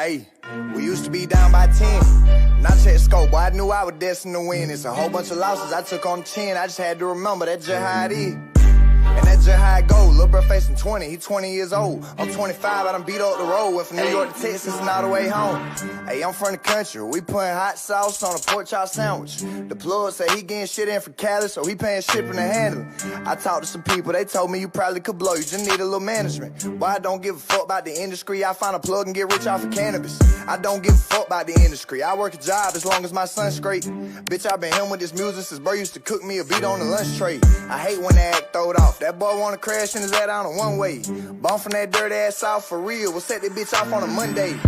Hey, we used to be down by 10. Now check the scope, boy, I knew I was destined to win. It's a whole bunch of losses I took on the chin. I just had to remember that just how it is. And that's just how it go. Lil' bro facing 20, he 20 years old. I'm 25, I done beat up the road. Went from New York to Texas and all the way home. Hey, I'm from the country. We putting hot sauce on a pork chop sandwich. The plug say he getting shit in from Cali, so he paying shipping and handling. I talked to some people, they told me you probably could blow. You just need a little management. Boy, I don't give a fuck about the industry. I find a plug and get rich off of cannabis. I don't give a fuck about the industry. I work a job as long as my son's straight. Bitch, I been him with this music since bro used to cook me a beat on the lunch tray. I hate when they act throwed off. That boy wanna crash in his head on a one-way. Bump from that dirty ass south for real. We'll set that bitch off on a Monday.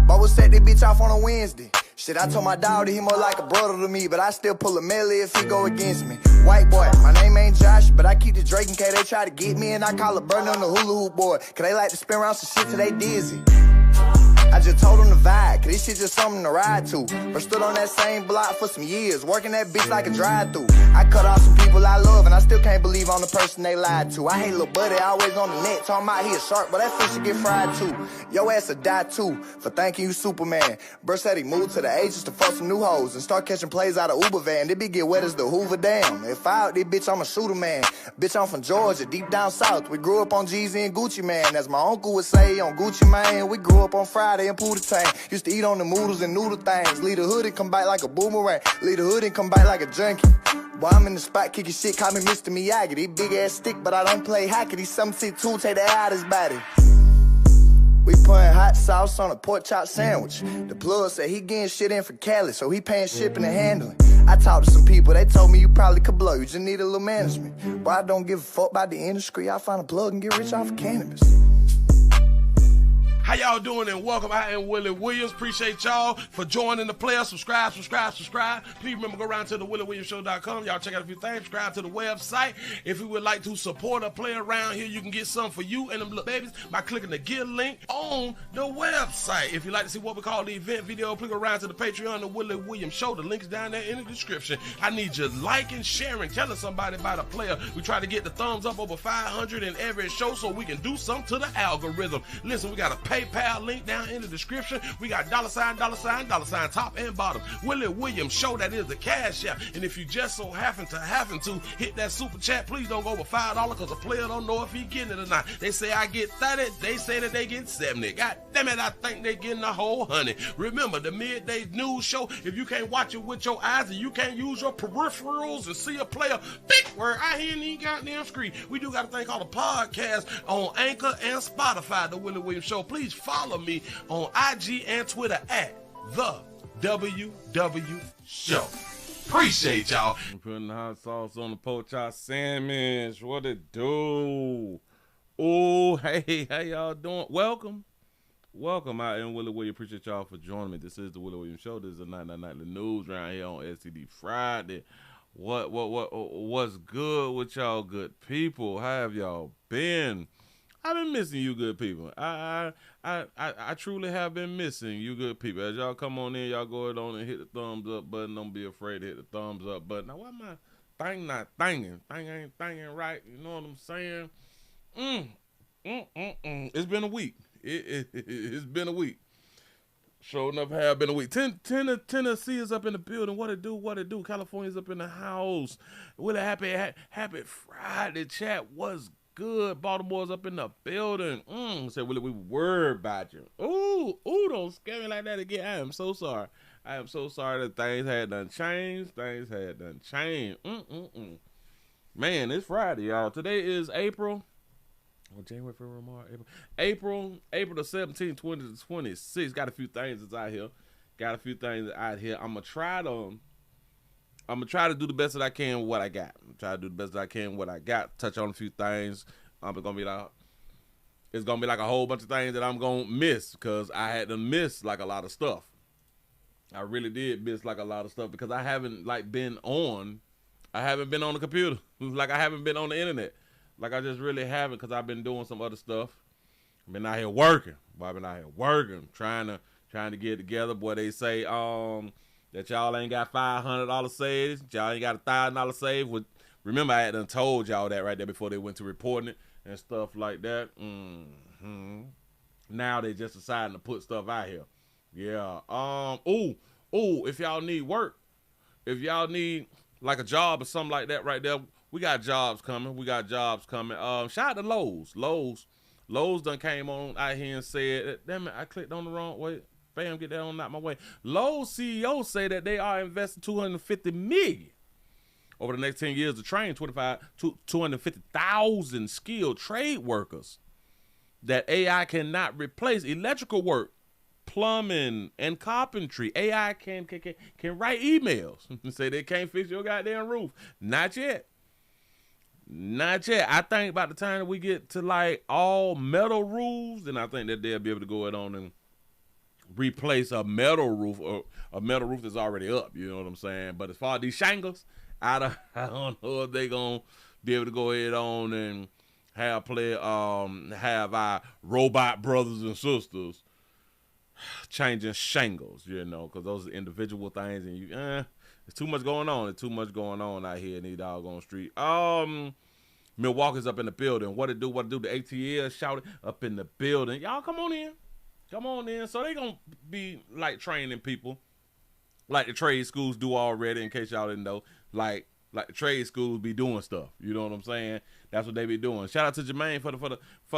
But we'll set that bitch off on a Wednesday. Shit, I told my dog that he more like a brother to me, but I still pull a melee if he go against me. White boy, my name ain't Josh, but I keep the Drake in case they try to get me, and I call a burner on the hula hoop boy, cause they like to spin around some shit till they dizzy. I just told him to vibe, cause this shit just something to ride to. But stood on that same block for some years, working that bitch like a drive-thru. I cut off some people I love, and I still can't believe I'm the person they lied to. I hate lil' buddy, always on the net, talking about he a shark, but that fish should get fried too. Your ass will die too, for thanking you Superman. Bruh said he moved to the A's to fuck some new hoes, and start catching plays out of Uber van. They be get wet as the Hoover Dam. If I out this bitch, I'm a shooter man. Bitch, I'm from Georgia, deep down south. We grew up on Jeezy and Gucci Man. As my uncle would say, on Gucci Man. We grew up on Friday and Pootie Tang. Used to eat on the noodles and noodle things. Leave the hood and come back like a boomerang. Leave the hood and come back like a junkie. Boy, I'm in the spot kicking shit, call me Mr. Miyagi. These big ass stick, but I don't play hockey. These 7'2", take the air out his body. We putting hot sauce on a pork chop sandwich. The plug said he getting shit in from Cali, so he paying shipping and handling. I talked to some people, they told me you probably could blow. You just need a little management. Boy, I don't give a fuck about the industry. I find a plug and get rich off of cannabis. How y'all doing, and welcome. I am Willie Williams. Appreciate y'all for joining the player. Subscribe. Please remember, go around to the WillieWilliamsShow.com. Y'all check out a few things. Subscribe to the website. If you would like to support a player around here, you can get some for you and them little babies by clicking the Get link on the website. If you'd like to see what we call the event video, click around to the Patreon, the Willie Williams Show. The link is down there in the description. I need you liking, sharing, telling somebody about a player. We try to get the thumbs up over 500 in every show so we can do something to the algorithm. Listen, we got a PayPal link down in the description. We got $, top and bottom. Willie Williams Show, that is the cash app. And if you just so happen to hit that super chat, please don't go over $5 because the player don't know if he getting it or not. They say I get 30, they say that they get 70. God damn it, I think they getting the whole 100. Remember, the midday news show, if you can't watch it with your eyes and you can't use your peripherals and see a player, big word, I hear any goddamn screen. We do got a thing called a podcast on Anchor and Spotify, the Willie Williams Show. Please follow me on IG and Twitter at the WW Show. Appreciate y'all. I'm putting hot sauce on the pork chop sandwich. What it do? Oh, hey, how y'all doing? Welcome. I am Willie Williams. Appreciate y'all for joining me. This is the Willie Williams Show. This is the Nightly News around here on STD Friday. What's good with y'all good people? How have y'all been? I've been missing you good people. I truly have been missing you good people. As y'all come on in, y'all go ahead on and hit the thumbs up button. Don't be afraid to hit the thumbs up button. Now, why my thing not thinging? Thing ain't thinging right. You know what I'm saying? It's been a week. It's been a week. Sure enough, have been a week. Tennessee is up in the building. What it do? California's up in the house. With a happy Friday chat. What's good? Baltimore's up in the building. Say, Willie, we worried about you. Ooh, don't scare me like that again. I am so sorry. That things had done changed. Man, it's Friday, y'all. Today is April the 17th, 2026. Got a few things that's out here. I'm gonna try to do the best that I can with what I got. Touch on a few things. It's gonna be like a whole bunch of things that I'm gonna miss because I had to miss like a lot of stuff. I really did miss like a lot of stuff because I haven't been on the computer. Like I haven't been on the internet. Like I just really haven't because I've been doing some other stuff. I've been out here working. Trying to get it together. Boy, they say that y'all ain't got $500 saved. Y'all ain't got $1,000 saved. Remember, I had done told y'all that right there before they went to reporting it and stuff like that. Now they just deciding to put stuff out here. Yeah. If y'all need work, if y'all need like a job or something like that right there, we got jobs coming. Shout out to Lowe's. Lowe's done came on out here and said, damn it, I clicked on the wrong way. Bam, get that on out my way. Lowe's CEO say that they are investing $250 million over the next 10 years to train 250,000 skilled trade workers that AI cannot replace. Electrical work, plumbing, and carpentry. AI can write emails and say they can't fix your goddamn roof. Not yet. I think by the time that we get to like all metal roofs, then I think that they'll be able to go on and replace a metal roof or a metal roof that's already up. You know what I'm saying? But as far as these shingles, I don't know if they gonna be able to go ahead on and have our robot brothers and sisters changing shingles, you know, because those are individual things, and there's too much going on. There's too much going on out here in these doggone street. Milwaukee's up in the building. What it do? The ATL shouted up in the building. Y'all come on in. So they gonna be like training people like the trade schools do already, in case y'all didn't know. Like the trade schools be doing stuff. You know what I'm saying? That's what they be doing. Shout out to Jermaine for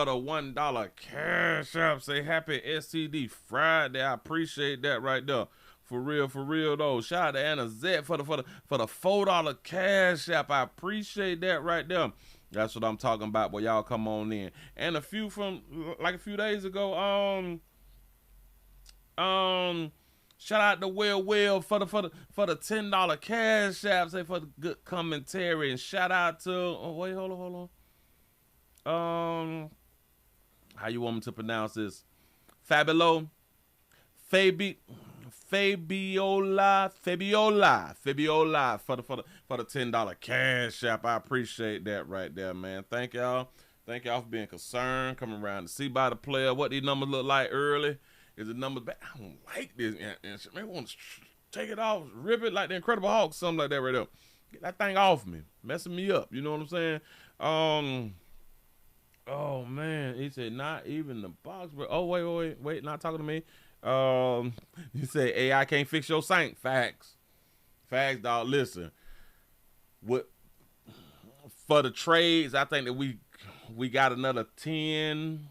the $1 cash app. Say happy STD Friday. I appreciate that right there. For real though. Shout out to Anna Z for the $4 cash app. I appreciate that right there. That's what I'm talking about. Well, y'all come on in. And a few from like a few days ago. Shout out to Will for the $10 cash app. Say for the good commentary. And shout out to hold on. How you want me to pronounce this? Fabiola for the $10 cash app. I appreciate that right there, man. Thank y'all for being concerned, coming around to see by the player what these numbers look like early. Is the numbers back? I don't like this. And man, want to take it off, rip it like the Incredible Hulk, something like that right there. Get that thing off me, messing me up. You know what I'm saying? Oh man, he said not even the box. But wait, not talking to me. You say AI can't fix your sink. Facts, dog. Listen, for the trades, I think that we got another 10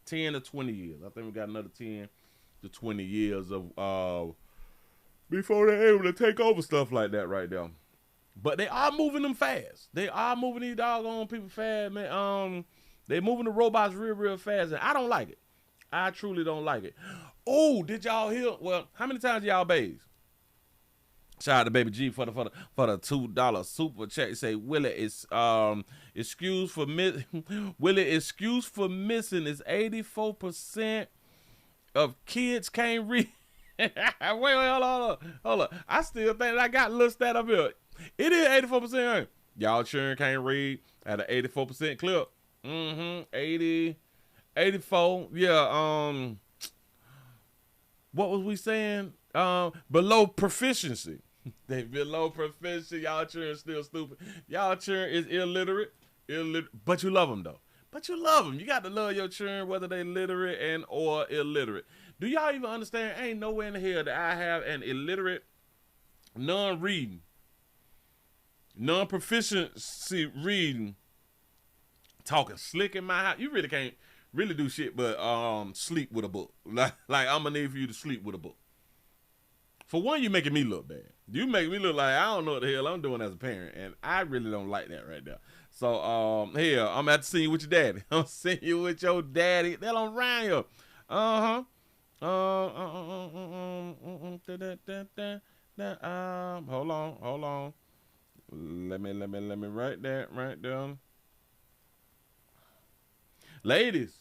to 20 years. I think we got another 10 to 20 years of before they're able to take over stuff like that right there. But they are moving them fast. They are moving these doggone people fast, man. They moving the robots real fast, and I don't like it. I truly don't like it. Oh, did y'all hear? Well, how many times y'all bathe? Shout out to Baby G for the $2 super chat. Say Willie is excused for missing is 84% of kids can't read. wait, hold on. I still think I got a little stat up here. It is 84%. Y'all children can't read at an 84% clip. 84. Yeah. What was we saying? Below proficiency. They below proficiency. Y'all children still stupid. Y'all children is illiterate. But you love them though. You got to love your children whether they literate and or illiterate. Do y'all even understand? Ain't nowhere in the hell that I have an illiterate, non-reading, non-proficiency reading, talking slick in my house. You really can't really do shit but sleep with a book. Like I'm gonna need for you to sleep with a book. For one, you making me look bad. You make me look like I don't know what the hell I'm doing as a parent, and I really don't like that right there. So here, I'm gonna have to see you with your daddy. I'm seeing you with your daddy. They don't around here. Hold on. Let me write that right down. Ladies,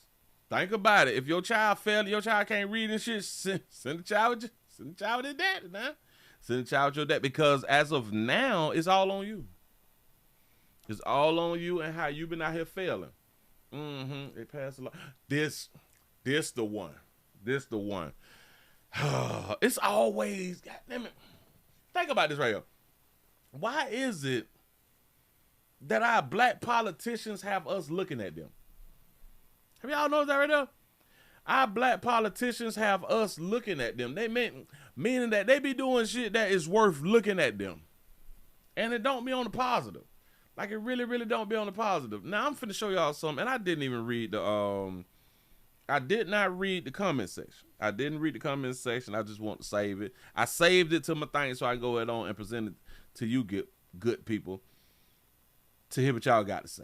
think about it. If your child failed, your child can't read and shit, send the child with his daddy now. Send the child with your dad, because as of now, it's all on you. It's all on you and how you been out here failing. They passed a lot. This the one. It's always, goddamn it. Think about this right here. Why is it that our black politicians have us looking at them? Have y'all noticed that right there? Our black politicians have us looking at them. Meaning that they be doing shit that is worth looking at them. And it don't be on the positive. Like, it really, really don't be on the positive. Now, I'm finna show y'all something. And I didn't even read the, I did not read the comment section. I didn't read the comment section. I just want to save it. I saved it to my thing so I can go ahead on and present it to you good people to hear what y'all got to say.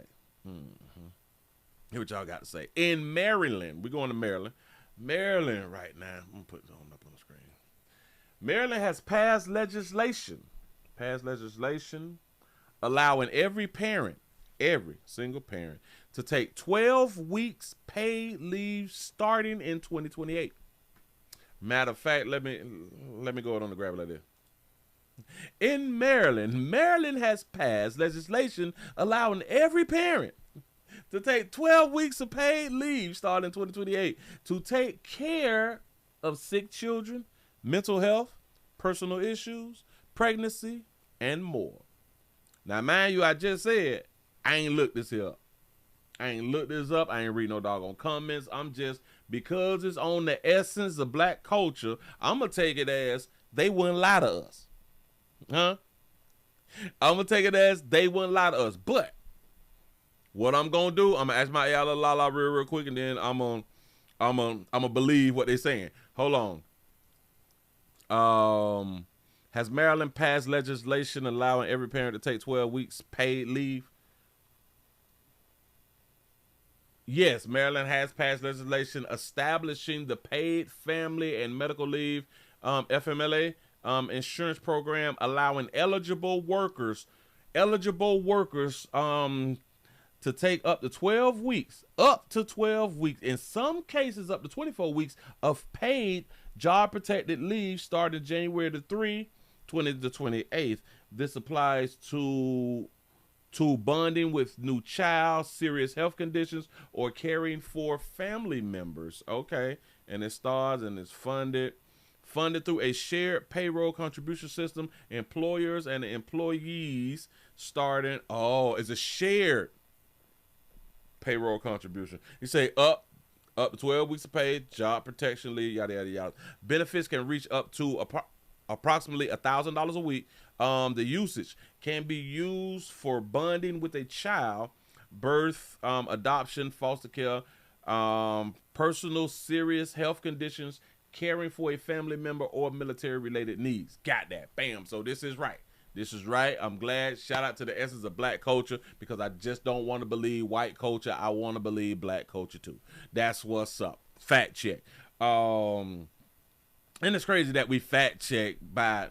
Hear what y'all got to say. In Maryland, we're going to Maryland. Maryland right now. I'm going to put it up on the screen. Maryland has passed legislation allowing every single parent, to take 12 weeks paid leave starting in 2028. Matter of fact, let me go ahead on the grab it like this. In Maryland has passed legislation allowing every parent to take 12 weeks of paid leave starting in 2028 to take care of sick children, mental health, personal issues, pregnancy, and more. Now, mind you, I just said, I ain't looked this here up. I ain't looked this up. I ain't read no doggone comments. I'm just, because it's on the essence of black culture, I'm going to take it as they wouldn't lie to us. Huh? I'm going to take it as they wouldn't lie to us. But what I'm going to do, I'm going to ask my la real quick, and then I'm going to believe what they're saying. Hold on. Has Maryland passed legislation allowing every parent to take 12 weeks paid leave? Yes, Maryland has passed legislation establishing the paid family and medical leave, FMLA, insurance program, allowing eligible workers to take up to 12 weeks, in some cases up to 24 weeks of paid job protected leave starting January 3, 20 to 28th. This applies to bonding with new child, serious health conditions, or caring for family members. Okay, and it starts and it's funded through a shared payroll contribution system. Employers and employees starting. Oh, it's a shared payroll contribution. You say up to 12 weeks of paid job protection leave, yada yada yada. Benefits can reach up to approximately $1,000 a week. The usage can be used for bonding with a child, birth, adoption, foster care, personal serious health conditions, caring for a family member, or military related needs. Got that. Bam. So this is right. I'm glad. Shout out to the essence of black culture, because I just don't want to believe white culture. I want to believe black culture too. That's what's up. Fact check. And it's crazy that we fact check by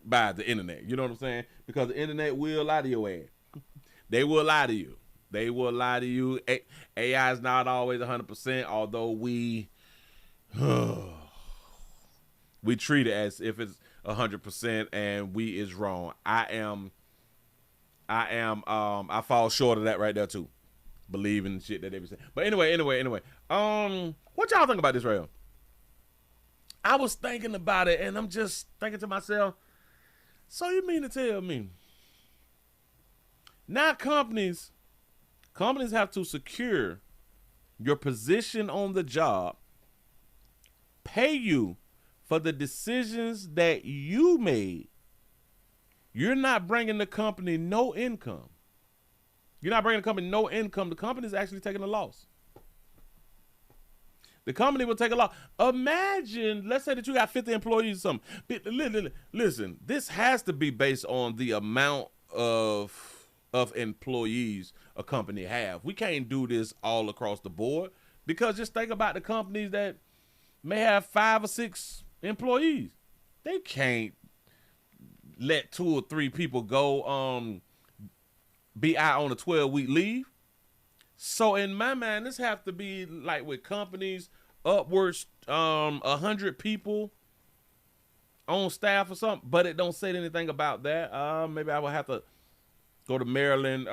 the internet. You know what I'm saying? Because the internet will lie to your ass. They will lie to you. AI is not always 100%, although we treat it as if it's 100% and we is wrong. I fall short of that right there too. Believing the shit that they be saying. But anyway. What y'all think about this right here? I was thinking about it, and I'm just thinking to myself, so you mean to tell me now companies have to secure your position on the job, pay you for the decisions that you made. You're not bringing the company no income. The company's actually taking a loss. The company will take a loss. Imagine, let's say that you got 50 employees or something. Listen, this has to be based on the amount of employees a company have. We can't do this all across the board, because just think about the companies that may have 5 or 6 employees. They can't let 2 or 3 people go be out on a 12-week leave. So in my mind, this have to be like with companies upwards 100 people on staff or something, but it don't say anything about that. Maybe I will have to go to Maryland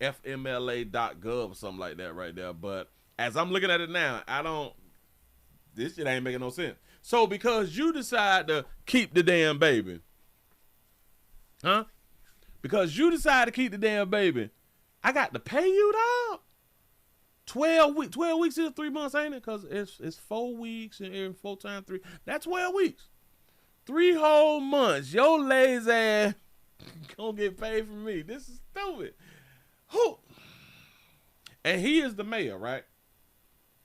FMLA.gov or something like that right there. But as I'm looking at it now, this shit ain't making no sense. So because you decide to keep the damn baby, because you decide to keep the damn baby, I got to pay you, dog? 12 weeks. 12 weeks is 3 months, ain't it? Because it's 4 weeks and every 4 times 3. That's 12 weeks. 3 whole months. Your lazy ass gonna get paid for me. This is stupid. Who? And he is the mayor, right?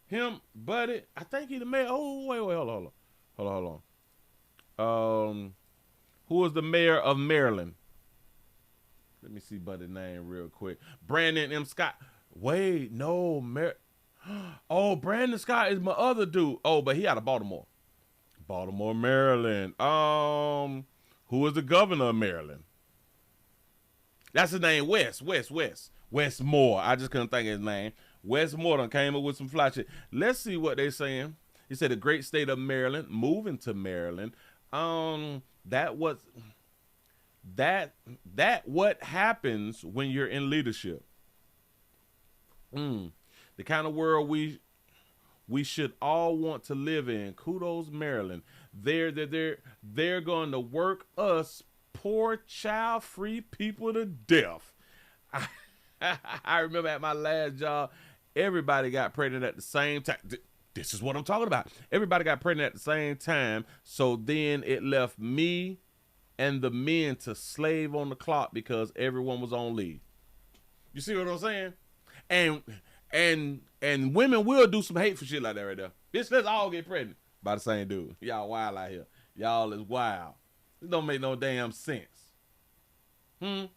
Him, Buddy. I think he the mayor. Oh, wait, hold on. Who is the mayor of Maryland? Let me see Buddy's name real quick. Brandon M. Scott. Wait, no, oh, Brandon Scott is my other dude. Oh, but he out of Baltimore. Baltimore, Maryland. Who is the governor of Maryland? That's his name, Wes Moore. I just couldn't think of his name. Wes Moore done came up with some fly shit. Let's see what they saying. He said the great state of Maryland, moving to Maryland. That what happens when you're in leadership. The kind of world we should all want to live in. Kudos, Maryland. They're going to work us poor child-free people to death. I remember at my last job, everybody got pregnant at the same time. This is what I'm talking about. Everybody got pregnant at the same time. So then it left me and the men to slave on the clock because everyone was on leave. You see what I'm saying? And women will do some hateful shit like that right there. Bitch, let's all get pregnant by the same dude. Y'all wild out here. Y'all is wild. It don't make no damn sense. I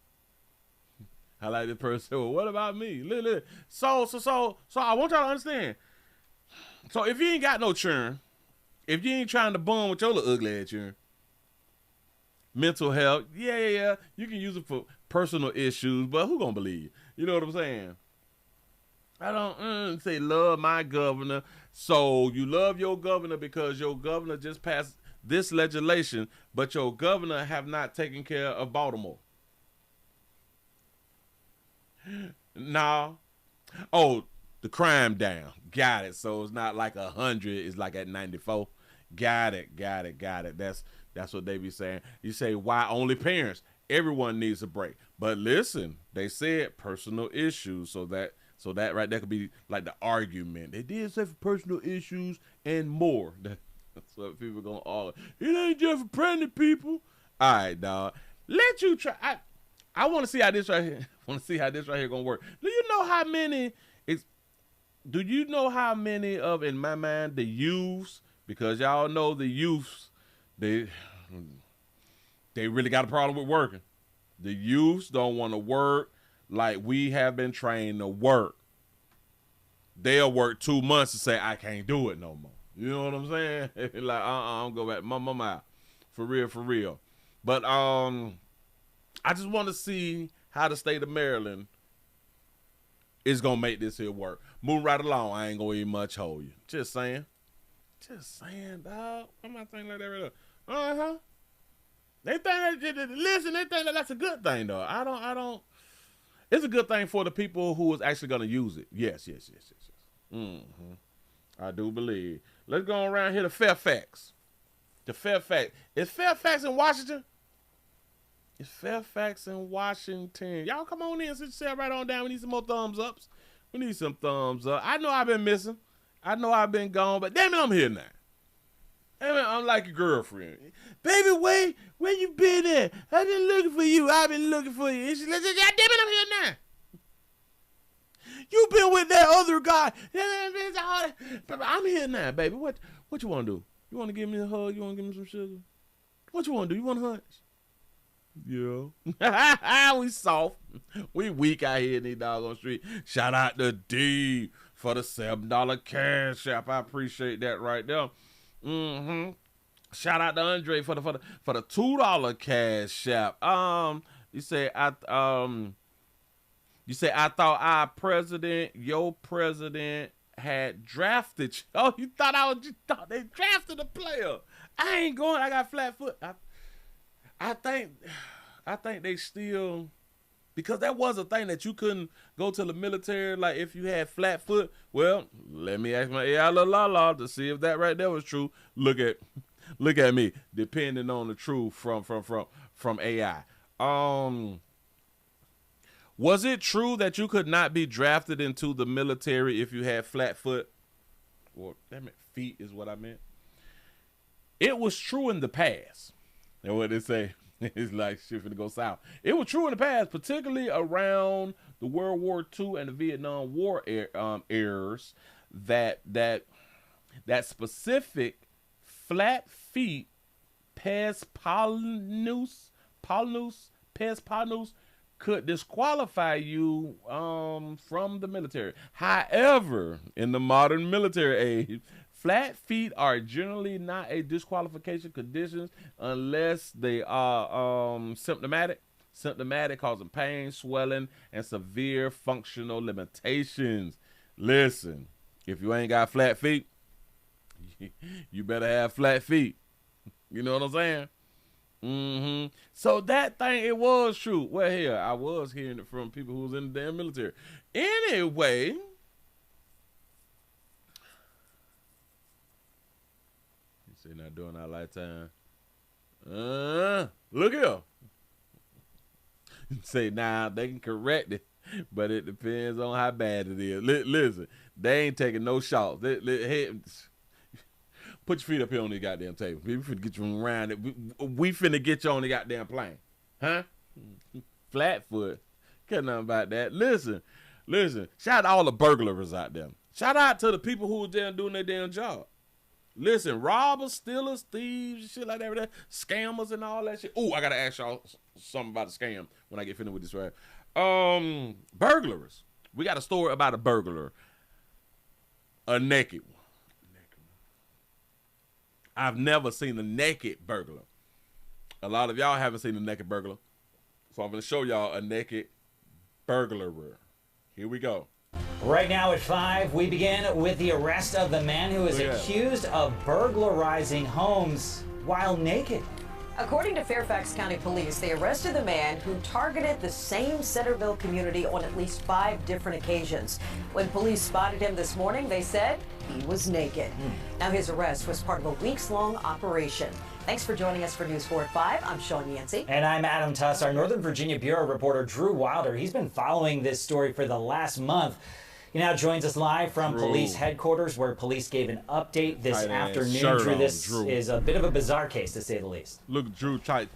like this person. Well, what about me? Look. So I want y'all to understand. So if you ain't got no churn, if you ain't trying to bum with your little ugly ass churn, mental health, yeah, you can use it for personal issues, but who gonna believe you? You know what I'm saying? I don't say love my governor. So you love your governor because your governor just passed this legislation, but your governor have not taken care of Baltimore. No. Oh, the crime down. Got it. So it's not like 100. It's like at 94. Got it. That's what they be saying. You say, why only parents? Everyone needs a break. But listen, they said personal issues. So that right there could be like the argument. They did say for personal issues and more. That's what people gonna argue. It ain't just for pregnant people. All right, dog. Let you try. I want to see how this right here. Gonna work. Do you know how many? Do you know how many of, in my mind, the youths? Because y'all know the youths, they really got a problem with working. The youths don't want to work like we have been trained to work. They'll work 2 months and say, I can't do it no more. You know what I'm saying? Like, I'm go back. Mama out. For real. But I just want to see how the state of Maryland is going to make this here work. Move right along. I ain't going to even much hold you. Just saying, dog. I'm not thinking like that right now. Uh-huh. They think that that's a good thing, though. I don't. It's a good thing for the people who is actually going to use it. Yes. Mm-hmm. I do believe. Let's go around here to Fairfax. Is Fairfax in Washington? It's Fairfax in Washington. Y'all come on in. Sit yourself right on down. We need some more thumbs ups. We need some thumbs up. I know I've been missing. I know I've been gone, but damn it, I'm here now. Damn it, I'm like your girlfriend. Baby, wait, where you been at? I've been looking for you. I've been looking for you. And she like, God damn it, I'm here now. You been with that other guy. I'm here now, baby. What you want to do? You want to give me a hug? You want to give me some sugar? What you want to do? You want to hunch? Yeah. We soft. We weak out here in these doggone street. Shout out to D for the $7 cash app. I appreciate that right there. Mm-hmm. Shout out to Andre for the $2 cash app. You say I thought our president, your president, had drafted you. Oh, you thought they drafted a player. I ain't going. I got flat foot. I think they still, because that was a thing that you couldn't go to the military, like if you had flat foot. Well, let me ask my AI la to see if that right there was true. Look at me, depending on the truth from AI. Was it true that you could not be drafted into the military if you had flat foot? Or, damn it, feet is what I meant. It was true in the past. And what they say, it's like shit finna go south. It was true in the past, particularly around the World War II and the Vietnam War eras, that specific flat feet pes polynus could disqualify you from the military. However, in the modern military age, flat feet are generally not a disqualification condition unless they are symptomatic causing pain, swelling, and severe functional limitations. Listen, if you ain't got flat feet, you better have flat feet. You know what I'm saying? So that thing, it was true. Well, here, I was hearing it from people who was in the damn military. Anyway, you say not during our lifetime. Look here. Say now they can correct it, but it depends on how bad it is. Listen, they ain't taking no shots. Put your feet up here on the goddamn table. We finna get you around it. We finna get you on the goddamn plane. Huh? Flatfoot. Care nothing about that. Listen. Shout out to all the burglars out there. Shout out to the people who was there doing their damn job. Listen, robbers, stealers, thieves, shit like that, scammers and all that shit. Ooh, I gotta ask y'all something about a scam when I get finished with this right. Burglars. We got a story about a burglar. A naked one. I've never seen a naked burglar. A lot of y'all haven't seen a naked burglar. So I'm going to show y'all a naked burglar. Here we go. Right now at 5, we begin with the arrest of the man who is accused of burglarizing homes while naked. According to Fairfax County Police, they arrested the man who targeted the same Centerville community on at least 5 different occasions. When police spotted him this morning, they said he was naked. Now, his arrest was part of a weeks-long operation. Thanks for joining us for News 4 at 5. I'm Sean Yancey. And I'm Adam Tuss. Our Northern Virginia Bureau reporter Drew Wilder, he's been following this story for the last month. He now joins us live from police headquarters, where police gave an update this afternoon. Drew, this is a bit of a bizarre case, to say the least. Look, Drew, tight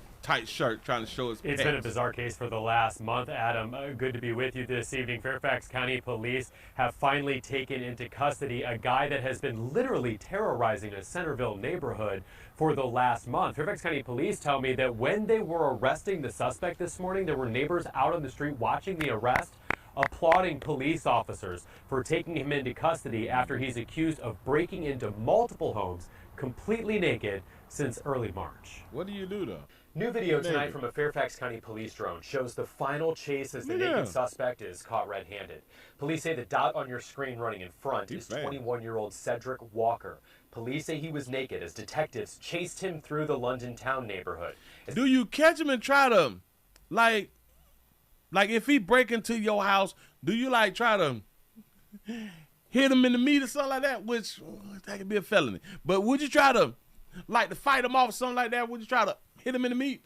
shirt, trying to show his It's been a bizarre case for the last month, Adam. Good to be with you this evening. Fairfax County Police have finally taken into custody a guy that has been literally terrorizing a Centerville neighborhood for the last month. Fairfax County Police tell me that when they were arresting the suspect this morning, there were neighbors out on the street watching the arrest, applauding police officers for taking him into custody after he's accused of breaking into multiple homes completely naked since early March. What do you do, though? New video tonight from a Fairfax County police drone shows the final chase as the naked suspect is caught red-handed. Police say the dot on your screen running in front is 21-year-old Cedric Walker. Police say he was naked as detectives chased him through the London Town neighborhood. Do you catch him and try to, like if he break into your house, do you try to hit him in the meat or something like that? Which that could be a felony. But would you try to to fight him off or something like that? Would you try to hit him in the meat?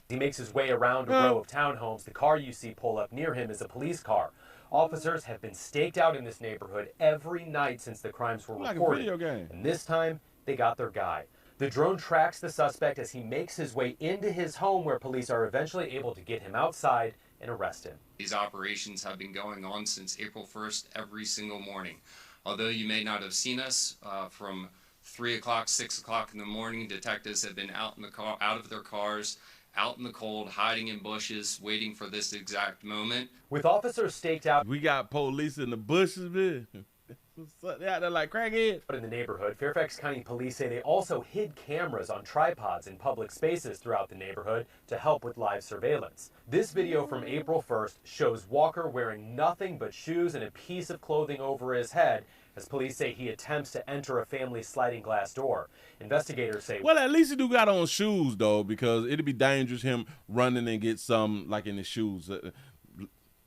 He makes his way around a row of townhomes. The car you see pull up near him is a police car. Officers have been staked out in this neighborhood every night since the crimes were reported. Like a video game. And this time, they got their guy. The drone tracks the suspect as he makes his way into his home, where police are eventually able to get him outside and arrest him. These operations have been going on since April 1st every single morning. Although you may not have seen us from 3 o'clock, 6 o'clock in the morning, detectives have been out of their cars, out in the cold, hiding in bushes, waiting for this exact moment. With officers staked out, we got police in the bushes, man. They out there like crackheads. In the neighborhood, Fairfax County Police say they also hid cameras on tripods in public spaces throughout the neighborhood to help with live surveillance. This video from April 1st shows Walker wearing nothing but shoes and a piece of clothing over his head, as police say he attempts to enter a family's sliding glass door. Investigators say, well, at least he do got on shoes, though, because it'd be dangerous him running and get some in his shoes.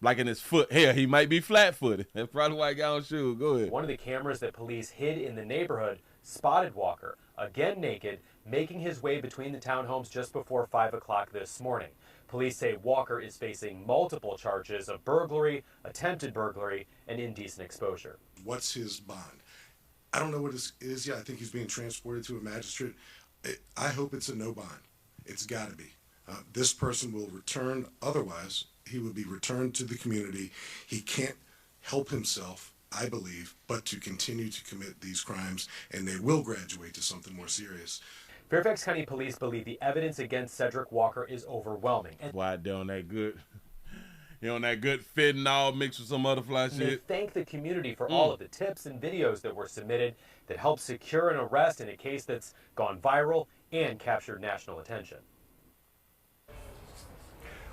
Like in his foot. Here, he might be flat-footed. That's probably why he got on shoes. Go ahead. One of the cameras that police hid in the neighborhood spotted Walker. again naked, making his way between the townhomes just before 5 o'clock this morning. Police say Walker is facing multiple charges of burglary, attempted burglary, and indecent exposure. What's his bond? I don't know what it is yet. I think he's being transported to a magistrate. I hope it's a no bond. It's got to be. This person will return. Otherwise, he will be returned to the community. He can't help himself, I believe, but to continue to commit these crimes, and they will graduate to something more serious. Fairfax County Police believe the evidence against Cedric Walker is overwhelming. Why they on that good? You on that good fentanyl mixed with some other fly shit? They thank the community for all of the tips and videos that were submitted that helped secure an arrest in a case that's gone viral and captured national attention.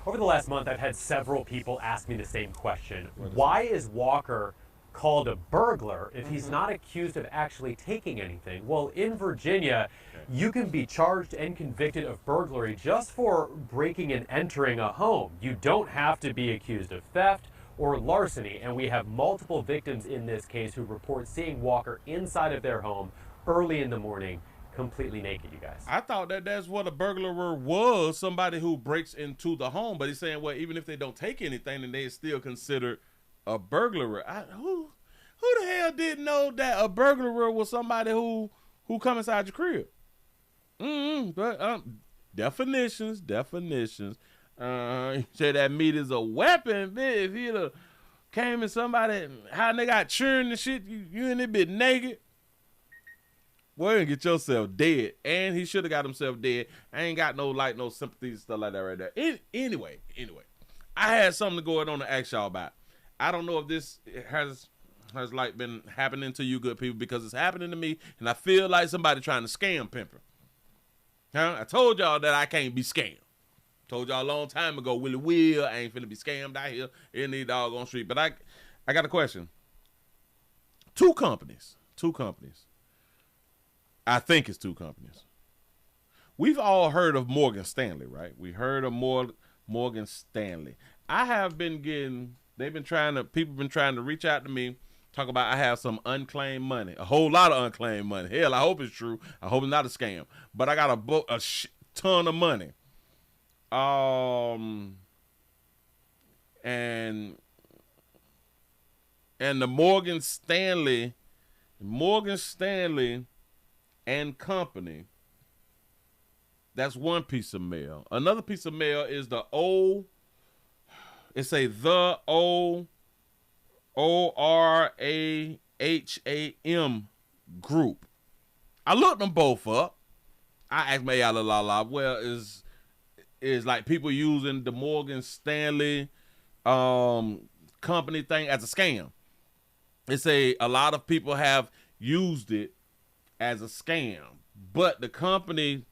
Over the last month, I've had several people ask me the same question. Why is Walker called a burglar if he's not accused of actually taking anything? Well, in Virginia, you can be charged and convicted of burglary just for breaking and entering a home. You don't have to be accused of theft or larceny, and we have multiple victims in this case who report seeing Walker inside of their home early in the morning, completely naked, you guys. I thought that that's what a burglar was, somebody who breaks into the home, but he's saying, well, even if they don't take anything, then they still considered a burglar. Who the hell didn't know that a burglar was somebody who come inside your crib? But definitions. Say that meat is a weapon, bitch. If he'd have came in somebody, how they got churned and shit, you in it bit naked. Boy, you get yourself dead. And he should have got himself dead. I ain't got no sympathy and stuff like that right there. Anyway, I had something to go on to ask y'all about. I don't know if this has like been happening to you good people, because it's happening to me, and I feel like somebody trying to scam Pimper. Huh? I told y'all that I can't be scammed. Told y'all a long time ago, Willie Will, I ain't finna be scammed out here in the doggone street. But I got a question. Two companies. I think it's two companies. We've all heard of Morgan Stanley, right? We heard of Morgan Stanley. People been trying to reach out to me, talk about I have some unclaimed money, a whole lot of unclaimed money. Hell, I hope it's true. I hope it's not a scam. But I got a ton of money. And the Morgan Stanley and Company, that's one piece of mail. Another piece of mail is the ORAHAM group. I looked them both up. I asked my well, is like people using the Morgan Stanley company thing as a scam. It's a lot of people have used it as a scam, but the company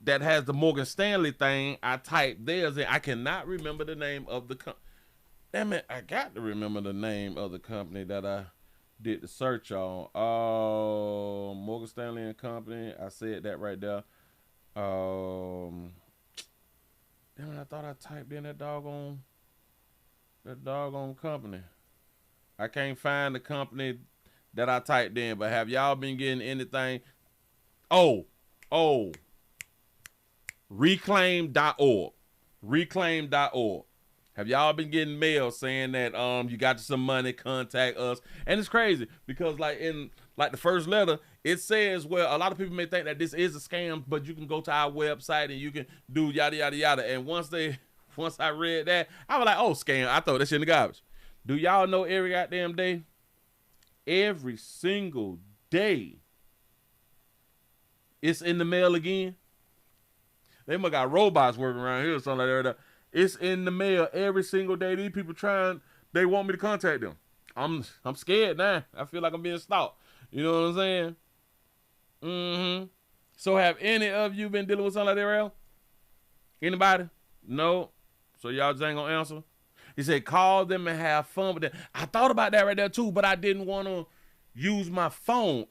that has the Morgan Stanley thing, I typed theirs in. I cannot remember the name of the company. Damn it, I got to remember the name of the company that I did the search on. Morgan Stanley and Company. I said that right there. Damn it, I thought I typed in that doggone company. I can't find the company that I typed in, but have y'all been getting anything? Reclaim.org. Reclaim.org. Have y'all been getting mail saying that you got some money, contact us? And it's crazy because in the first letter, it says, well, a lot of people may think that this is a scam, but you can go to our website and you can do yada yada yada. And once I read that, I was like, oh, scam. I throw that shit in the garbage. Do y'all know every goddamn day? Every single day, it's in the mail again. They must got robots working around here or something like that. It's in the mail every single day. These people they want me to contact them. I'm scared now. I feel like I'm being stalked. You know what I'm saying? So have any of you been dealing with something like that, Ralph? Anybody? No? So y'all just ain't gonna answer? He said, call them and have fun with them. I thought about that right there too, but I didn't want to use my phone.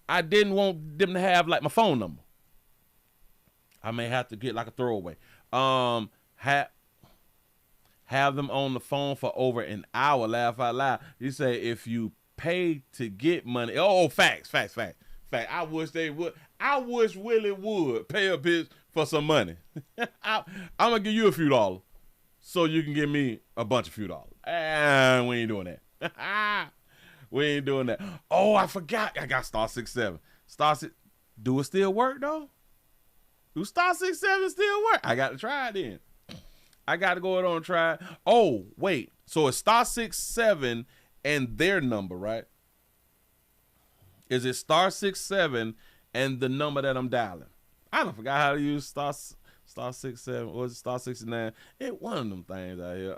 I didn't want them to have my phone number. I may have to get a throwaway. Have them on the phone for over an hour. Laugh out loud. You say if you pay to get money. Oh, facts. fact, I wish they would. I wish Willie would pay a bitch for some money. I'm gonna give you a few dollars so you can give me a bunch of few dollars. And we ain't doing that. We ain't doing that. Oh, I forgot. I got star 67. Star 6. Do it still work though? Do star 67 still work? I got to try it then. I got to go ahead on and try it. Oh, wait. So it's star 67 and their number, right? Is it star 67 and the number that I'm dialing? I don't forgot how to use star 67 or is it star 69? It one of them things out here.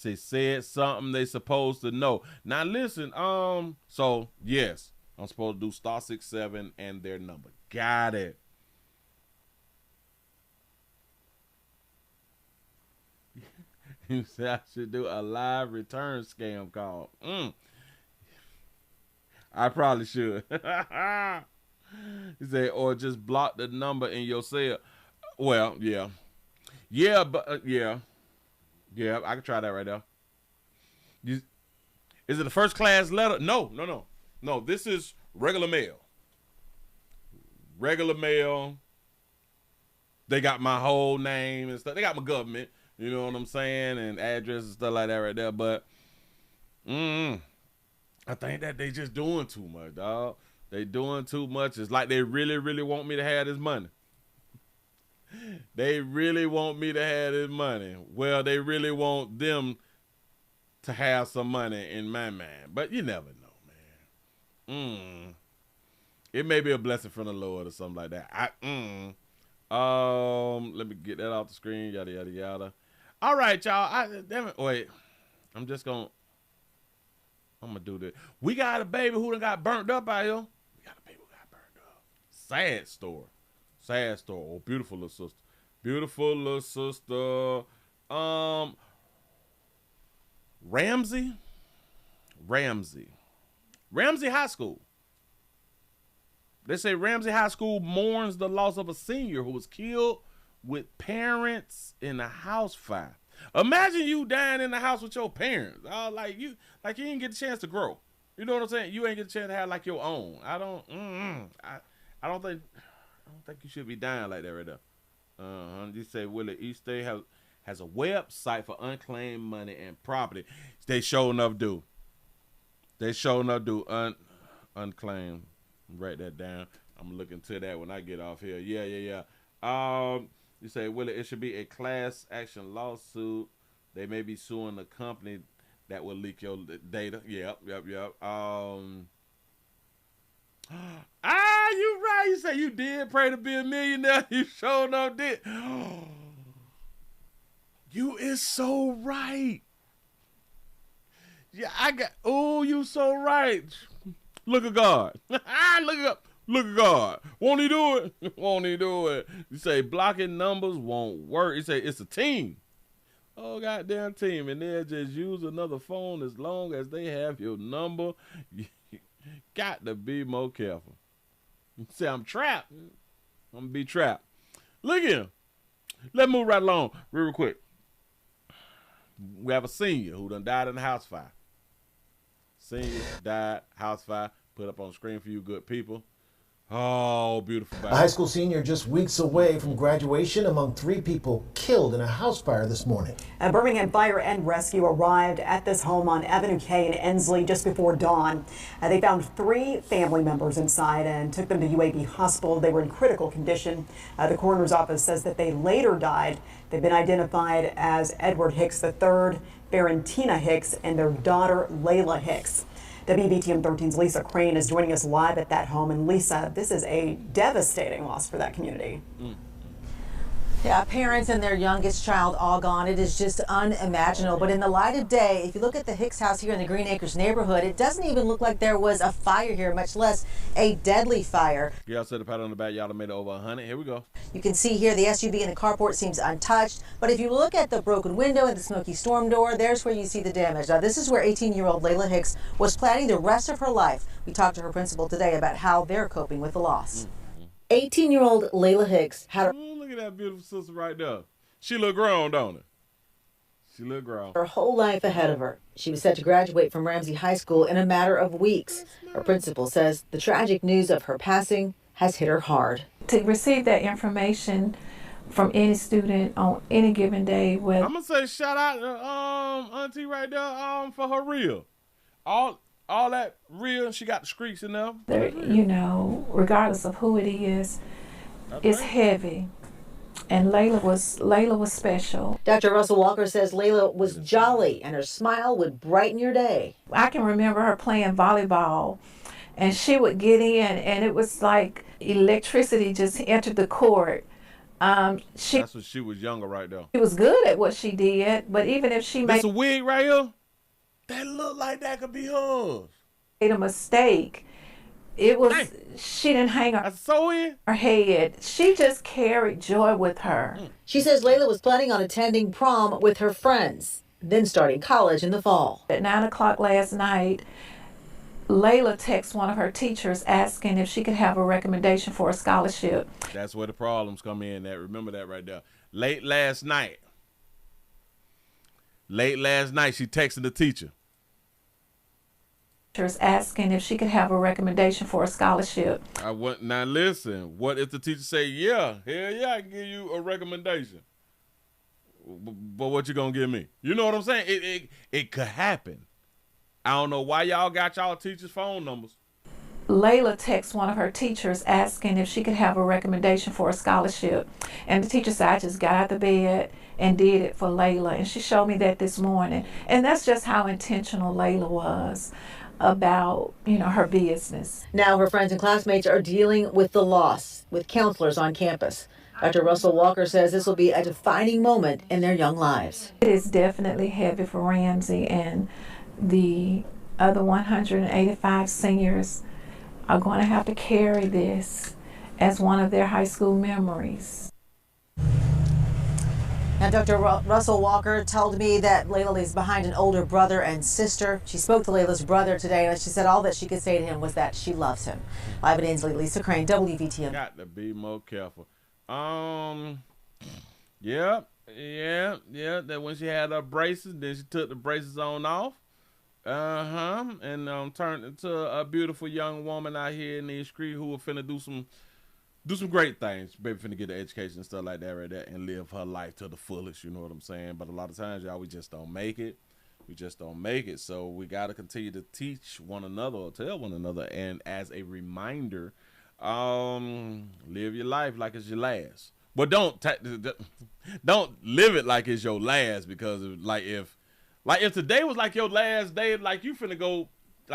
They said something they supposed to know. Now listen, so yes, I'm supposed to do star 67 and their number. Got it. You said I should do a live return scam call. I probably should. You say, or just block the number in your cell. Well, yeah. Yeah, but yeah. Yeah, I can try that right now. Is it a first class letter? No. This is regular mail. Regular mail. They got my whole name and stuff. They got my government, you know what I'm saying, and address and stuff like that right there. But I think that they just doing too much, dog. They doing too much. It's like they really, really want me to have this money. They really want me to have this money. Well, they really want them to have some money in my mind. But you never know, man. It may be a blessing from the Lord or something like that. Let me get that off the screen. Yada, yada, yada. All right, y'all. Damn it. Wait. I'm going to do this. We got a baby who done got burnt up out here. We got a baby who got burnt up. Sad story. Sad story. Oh, beautiful little sister. Beautiful little sister. Ramsey High School. They say Ramsey High School mourns the loss of a senior who was killed with parents in a house fire. Imagine you dying in the house with your parents. Like you didn't get a chance to grow. You know what I'm saying? You ain't get a chance to have like your own. I don't think you should be dying like that right there. You say, Willie, each state has a website for unclaimed money and property. They sure enough do. Unclaimed. Write that down. I'm looking to that when I get off here. Yeah. You say, Willie, it should be a class action lawsuit. They may be suing the company that will leak your data. Yep. You right. You say you did pray to be a millionaire. You sure enough did. You is so right. Yeah, you so right. Look at God. Look at God. Won't he do it? Won't he do it? You say blocking numbers won't work. You say it's a team. Oh, goddamn team. And they'll just use another phone as long as they have your number. You got to be more careful. You say I'm trapped. I'm going to be trapped. Look at him. Let's move right along real quick. We have a senior who done died in a house fire. Senior died, house fire. Put up on the screen for you good people. Oh, beautiful. A high school senior just weeks away from graduation among 3 people killed in a house fire this morning. A Birmingham Fire and Rescue arrived at this home on Avenue K in Ensley just before dawn. They found 3 family members inside and took them to UAB Hospital. They were in critical condition. The coroner's office says that they later died. They've been identified as Edward Hicks III, Valentina Hicks, and their daughter Layla Hicks. WBTM 13's Lisa Crane is joining us live at that home. And Lisa, this is a devastating loss for that community. Yeah, parents and their youngest child all gone. It is just unimaginable. But in the light of day, if you look at the Hicks house here in the Green Acres neighborhood, it doesn't even look like there was a fire here, much less a deadly fire. Y'all said the pat on the back. Y'all made it over 100. Here we go. You can see here the SUV in the carport seems untouched. But if you look at the broken window and the smoky storm door, there's where you see the damage. Now, this is where 18-year-old Layla Hicks was planning the rest of her life. We talked to her principal today about how they're coping with the loss. 18-year-old Layla Hicks had look at that beautiful sister right there. She look grown, don't it? She looked grown. Her whole life ahead of her. She was set to graduate from Ramsey High School in a matter of weeks. Her principal says the tragic news of her passing has hit her hard. To receive that information from any student on any given day, with I'm gonna say shout out to Auntie right there for her reel. All that reel, she got the streaks in there. You know, regardless of who it is, it's heavy. And Layla was special. Dr. Russell Walker says Layla was jolly and her smile would brighten your day. I can remember her playing volleyball, and she would get in, and it was like electricity just entered the court. That's when she was younger right there. She was good at what she did, but even if she made a wig right here, that looked like that could be hers. Made a mistake, it was she didn't hang her head. She just carried joy with her. She says Layla was planning on attending prom with her friends, then starting college in the fall. At 9 o'clock last night, Layla texted one of her teachers asking if she could have a recommendation for a scholarship. That's where the problems come in. Remember that right there. Late last night, she texted the teacher. Asking if she could have a recommendation for a scholarship. Now listen, what if the teacher say, yeah, hell yeah, I can give you a recommendation. But what you gonna give me? You know what I'm saying? It could happen. I don't know why y'all got y'all teachers' phone numbers. Layla texted one of her teachers asking if she could have a recommendation for a scholarship. And the teacher said, I just got out of bed and did it for Layla. And she showed me that this morning. And that's just how intentional Layla was about, her business. Now her friends and classmates are dealing with the loss with counselors on campus. Dr. Russell Walker says this will be a defining moment in their young lives. It is definitely heavy for Ramsey, and the other 185 seniors are going to have to carry this as one of their high school memories. Now, Dr. Russell Walker told me that Layla leaves behind an older brother and sister. She spoke to Layla's brother today, and she said all that she could say to him was that she loves him. Live in Ainsley, Lisa Crane, WVTM. Got to be more careful. Yeah. That when she had her braces, then she took the braces on off. And turned into a beautiful young woman out here in the street who will finna do some great things. Baby finna get an education and stuff like that right there and live her life to the fullest, you know what I'm saying? But a lot of times, y'all, we just don't make it. So we got to continue to teach one another or tell one another. And as a reminder, live your life like it's your last. But don't live it like it's your last, because if today was like your last day, like you finna go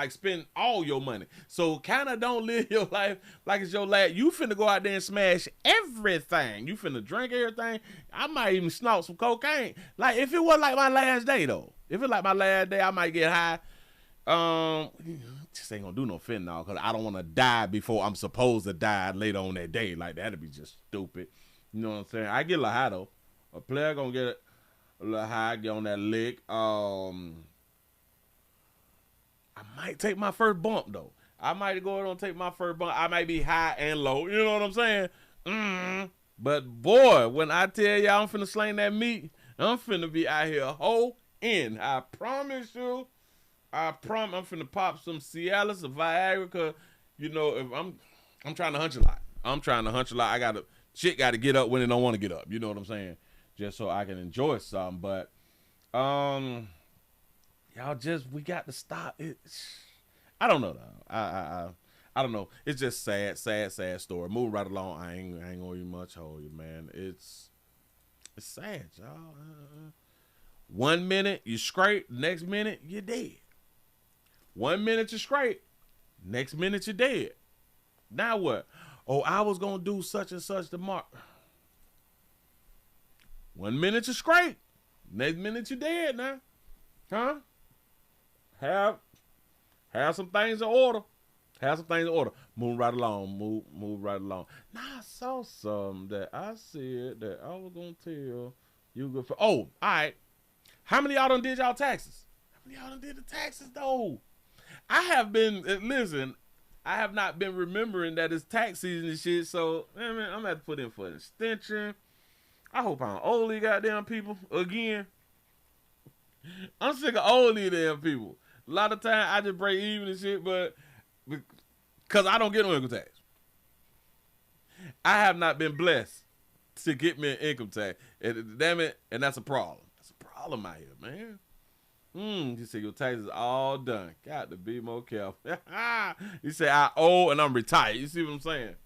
spend all your money. So kind of don't live your life like it's your last. You finna go out there and smash everything. You finna drink everything. I might even snort some cocaine. Like if it was like my last day though. If it's like my last day, I might get high. Just ain't gonna do no fentanyl because I don't want to die before I'm supposed to die later on that day. Like that'd be just stupid. You know what I'm saying? I get a little high though. A player gonna get a little high, get on that lick. I might take my first bump though. I might go ahead and take my first bump. I might be high and low. You know what I'm saying? But boy, when I tell y'all I'm finna sling that meat, I'm finna be out here whole in. I promise you. I'm finna pop some Cialis or Viagra, cause if I'm trying to hunch a lot. Shit gotta get up when it don't want to get up. You know what I'm saying? Just so I can enjoy something. But y'all we got to stop it. I don't know though. I don't know. It's just sad story. Moving right along. I ain't gonna even much hold you, man. It's sad, y'all. 1 minute you straight, next minute you're dead. 1 minute you're straight, next minute you're dead. Now what? Oh, I was gonna do such and such tomorrow. 1 minute you're straight, next minute you're dead now. Huh? Have some things in order. Move right along. Move right along. Now I saw something that I said that I was gonna tell you good for. Oh, all right. How many of y'all done did y'all taxes? How many of y'all done did the taxes though? I have not been remembering that it's tax season and shit. So I'm gonna have to put in for an extension. I hope I don't owe these goddamn people again. I'm sick of all these damn people. A lot of time I just break even and shit, but because I don't get no income tax. I have not been blessed to get me an income tax. And damn it, and that's a problem. That's a problem out here, man. You say your taxes all done. Got to be more careful. You say I owe and I'm retired. You see what I'm saying?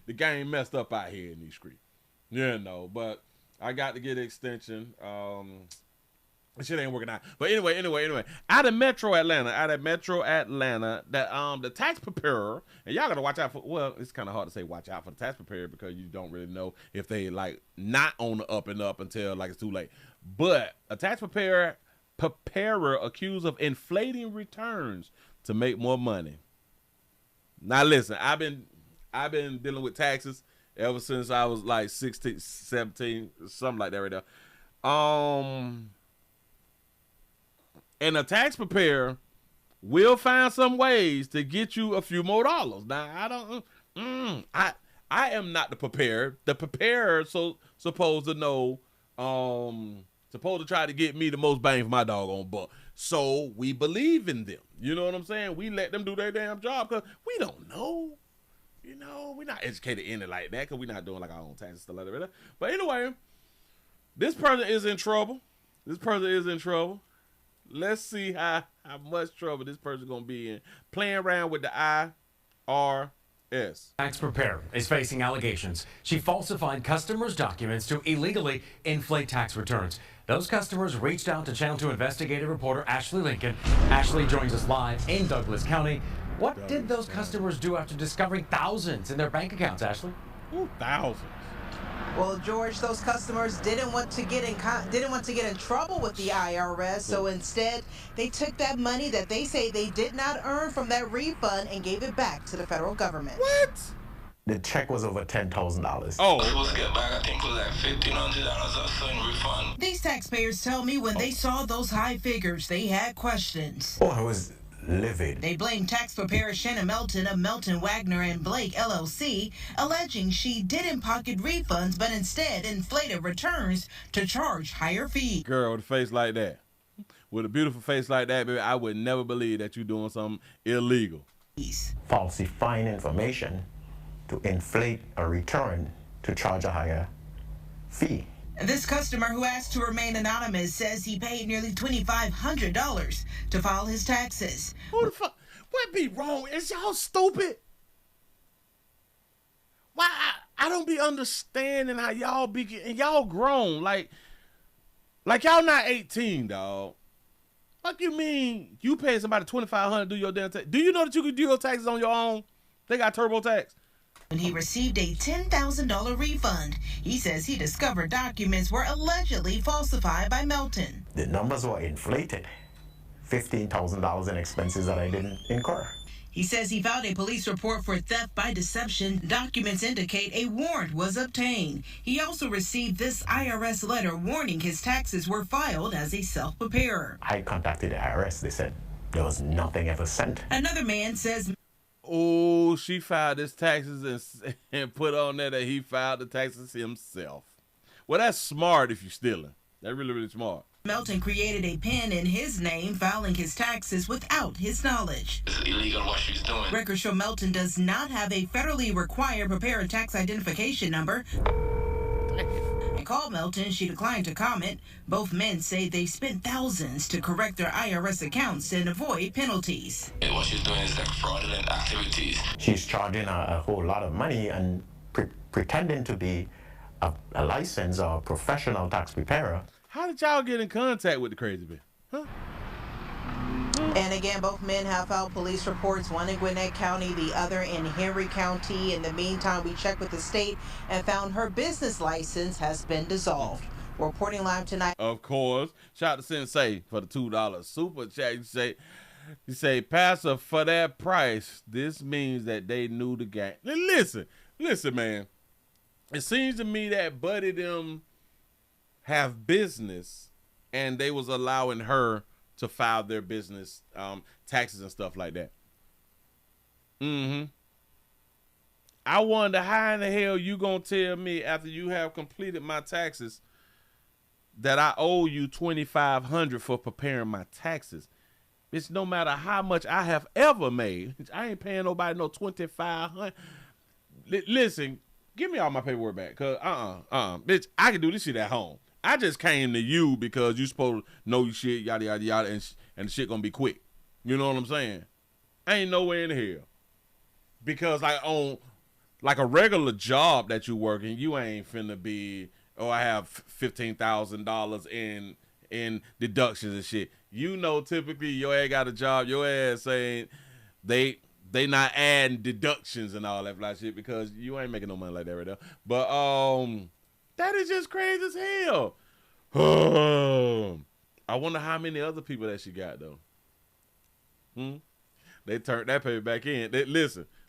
The game messed up out here in these streets. Yeah, no, but I got to get an extension. Shit ain't working out. But anyway, out of Metro Atlanta, that the tax preparer, and y'all gotta watch out for. Well, it's kind of hard to say watch out for the tax preparer because you don't really know if they like not on the up and up until like it's too late. But a tax preparer accused of inflating returns to make more money. Now listen, I've been dealing with taxes ever since I was like 16, 17, something like that right there. And a tax preparer will find some ways to get you a few more dollars. Now I am not the preparer. The preparer supposed to know, supposed to try to get me the most bang for my doggone buck. So we believe in them. You know what I'm saying? We let them do their damn job because we don't know. You know, we're not educated in it like that because we're not doing like our own taxes and stuff like that. But anyway, this person is in trouble. Let's see how much trouble this person gonna be in. Playing around with the IRS. Tax preparer is facing allegations. She falsified customers' documents to illegally inflate tax returns. Those customers reached out to Channel 2 investigative reporter Ashley Lincoln. Ashley joins us live in Douglas County. What did those customers do after discovering thousands in their bank accounts, Ashley? Ooh, thousands. Well, George, those customers didn't want to get in trouble with the IRS, so instead they took that money that they say they did not earn from that refund and gave it back to the federal government. What? The check was over $10,000. Oh, I was supposed to get back, I think it was like $1,500 or so in refund. These taxpayers tell me when they saw those high figures, they had questions. Oh, I was livid. They blame tax preparer Shanna Melton of Melton, Wagner, and Blake, LLC, alleging she didn't pocket refunds, but instead inflated returns to charge higher fees. Girl with a face like that, with a beautiful face like that, baby, I would never believe that you're doing something illegal. Falsifying information to inflate a return to charge a higher fee. This customer, who asked to remain anonymous, says he paid nearly $2,500 to file his taxes. Who the fuck? What be wrong? Is y'all stupid? Why? I don't be understanding how y'all be, and y'all grown. Like y'all not 18, dog. What you mean you pay somebody $2,500 to do your damn tax? Do you know that you can do your taxes on your own? They got TurboTax. When he received a $10,000 refund, he says he discovered documents were allegedly falsified by Melton. The numbers were inflated. $15,000 in expenses that I didn't incur. He says he filed a police report for theft by deception. Documents indicate a warrant was obtained. He also received this IRS letter warning his taxes were filed as a self-preparer. I contacted the IRS. They said there was nothing ever sent. Another man says, oh, she filed his taxes and put on there that he filed the taxes himself. Well, that's smart if you're stealing. That's really, really smart. Melton created a PIN in his name, filing his taxes without his knowledge. It's illegal what she's doing. Records show Melton does not have a federally required preparer tax identification number. I called Melton. She declined to comment. Both men say they spent thousands to correct their IRS accounts and avoid penalties. What she's doing is like fraudulent activities. She's charging a whole lot of money and pretending to be a licensed or professional tax preparer. How did y'all get in contact with the crazy bitch? Huh? And again, both men have filed police reports, one in Gwinnett County, the other in Henry County. In the meantime, we checked with the state and found her business license has been dissolved. We're reporting live tonight. Of course. Shout out to Sensei for the $2 super chat. You say, Pastor, for that price, this means that they knew the game. Listen, man. It seems to me that Buddy them have business, and they was allowing her to file their business taxes and stuff like that. I wonder how in the hell you gonna tell me after you have completed my taxes that I owe you $2,500 for preparing my taxes. It's no matter how much I have ever made. I ain't paying nobody no $2,500. Listen, give me all my paperwork back. Cause bitch, I can do this shit at home. I just came to you because you supposed to know your shit, yada yada yada, and the shit gonna be quick. You know what I'm saying? I ain't nowhere in hell. Because like on like a regular job that you working, you ain't finna be, I have $15,000 in deductions and shit. You know, typically your ass got a job, your ass saying they not adding deductions and all that fly shit because you ain't making no money like that right now. But that is just crazy as hell. I wonder how many other people that she got though. They turned that paper back in.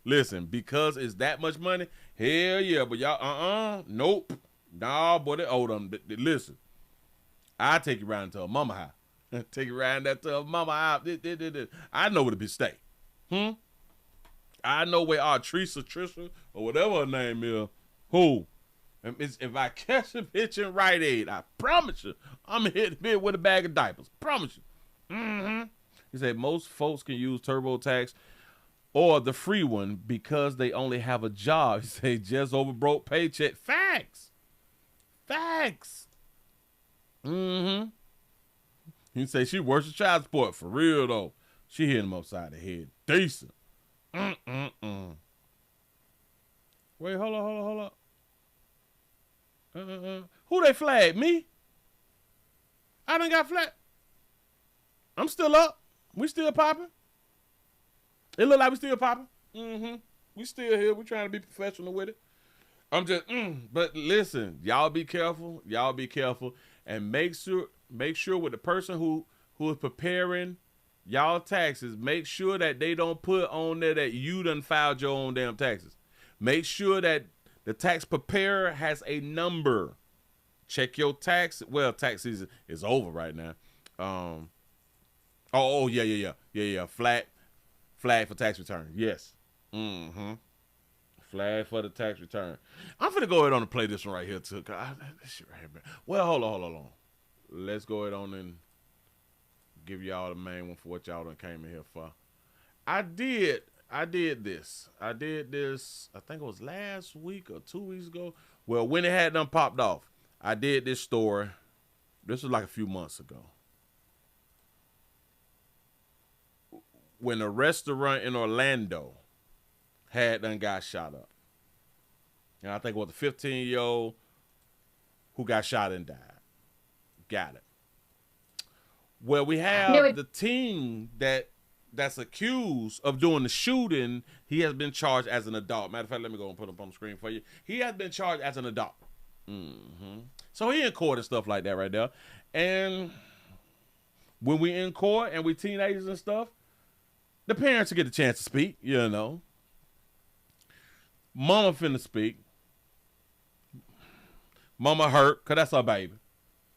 Listen, because it's that much money, hell yeah. But y'all, nope. Nah, boy, they owe them. Listen, I take you around to a mama house. Take you around that to a mama house. I know where the bitch stay. I know where our Trisha, or whatever her name is. Who? If I catch a bitch in Rite Aid, I promise you, I'm going to hit the bitch with a bag of diapers. Promise you. He said most folks can use TurboTax or the free one because they only have a job. He said just over broke paycheck. Facts. He say she works at child support for real though. She hit him upside the head. Decent. Wait, hold up. Who they flagged? Me? I done got flagged. I'm still up. We still popping. It look like we still popping. We still here. We trying to be professional with it. I'm just, but listen, y'all be careful. Y'all be careful and make sure with the person who is preparing y'all taxes, make sure that they don't put on there that you done filed your own damn taxes. Make sure that the tax preparer has a number. Check your tax. Well, tax season is over right now. Yeah. Flag for tax return. Yes. Flag for the tax return. I'm finna go ahead on and play this one right here too. This shit right here, man. Well, hold on. Let's go ahead on and give y'all the main one for what y'all done came in here for. I did this. I think it was last week or 2 weeks ago. Well, when it had done popped off, I did this story. This was like a few months ago. When a restaurant in Orlando had done got shot up. And I think it was a 15-year-old who got shot and died. Got it. Well, we have the team that's accused of doing the shooting. He has been charged as an adult. Matter of fact, let me go and put him up on the screen for you. He has been charged as an adult. So he in court and stuff like that right there. And when we in court and we teenagers and stuff, the parents will get a chance to speak, you know. Mama finna speak. Mama hurt, because that's her baby.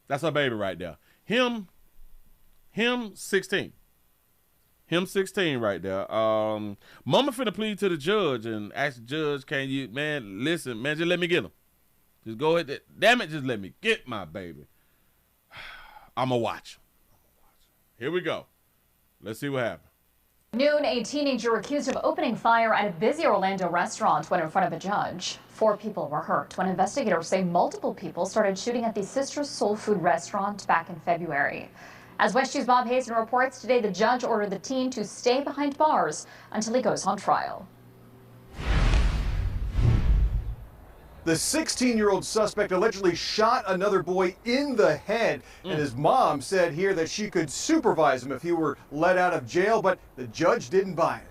That's her baby right there. Him 16. Him 16 right there. Mama finna plead to the judge and ask the judge, can you, man, listen, man, just let me get him. Just go ahead. Damn it, just let me get my baby. I'ma watch. Here we go. Let's see what happens. Noon, a teenager accused of opening fire at a busy Orlando restaurant went in front of a judge. 4 people were hurt when investigators say multiple people started shooting at the Sister's Soul Food restaurant back in February. As West News' Bob Hazen reports, today the judge ordered the teen to stay behind bars until he goes on trial. The 16-year-old suspect allegedly shot another boy in the head, and his mom said here that she could supervise him if he were let out of jail, but the judge didn't buy it.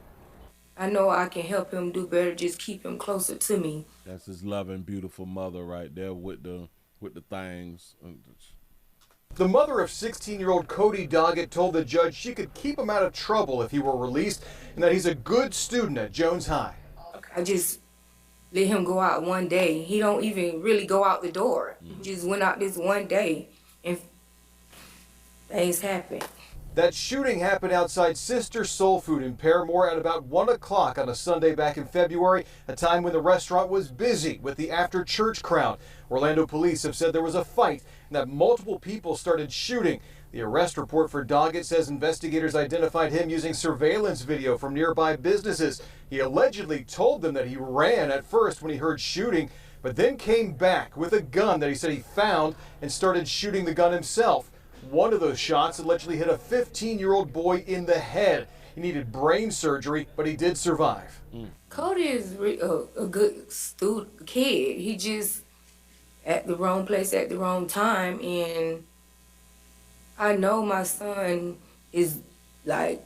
I know I can help him do better, just keep him closer to me. That's his loving, beautiful mother right there with the things. The mother of 16-year-old Cody Doggett told the judge she could keep him out of trouble if he were released, and that he's a good student at Jones High. I just let him go out one day. He don't even really go out the door. He just went out this one day and things happened. That shooting happened outside Sister Soul Food in Paramore at about 1 o'clock on a Sunday back in February, a time when the restaurant was busy with the after-church crowd. Orlando police have said there was a fight and that multiple people started shooting. The arrest report for Doggett says investigators identified him using surveillance video from nearby businesses. He allegedly told them that he ran at first when he heard shooting, but then came back with a gun that he said he found and started shooting the gun himself. One of those shots allegedly hit a 15-year-old boy in the head. He needed brain surgery, but he did survive. Cody is a good kid. He just at the wrong place at the wrong time, and I know my son is like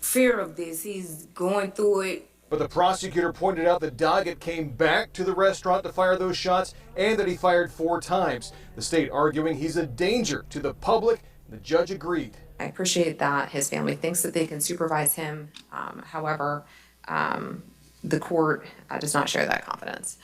fear of this. He's going through it. But the prosecutor pointed out that Doggett came back to the restaurant to fire those shots and that he fired 4 times. The state arguing he's a danger to the public. The judge agreed. I appreciate that his family thinks that they can supervise him. However, the court does not share that confidence.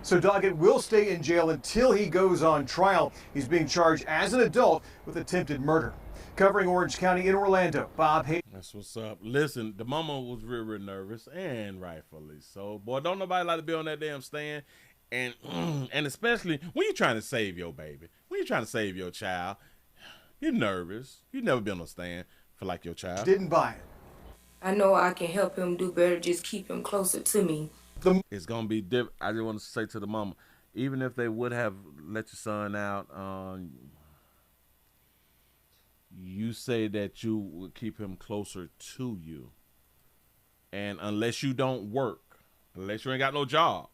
So Doggett will stay in jail until he goes on trial. He's being charged as an adult with attempted murder. Covering Orange County in Orlando, Bob Hayes. That's what's up. Listen, the mama was real nervous, and rightfully so. Boy, don't nobody like to be on that damn stand. And especially when you're trying to save your baby, when you're trying to save your child, you're nervous. You've never been on a stand for like your child. Didn't buy it. I know I can help him do better, just keep him closer to me. It's going to be different. I just want to say to the mama, even if they would have let your son out, you say that you would keep him closer to you. And unless you don't work, unless you ain't got no job,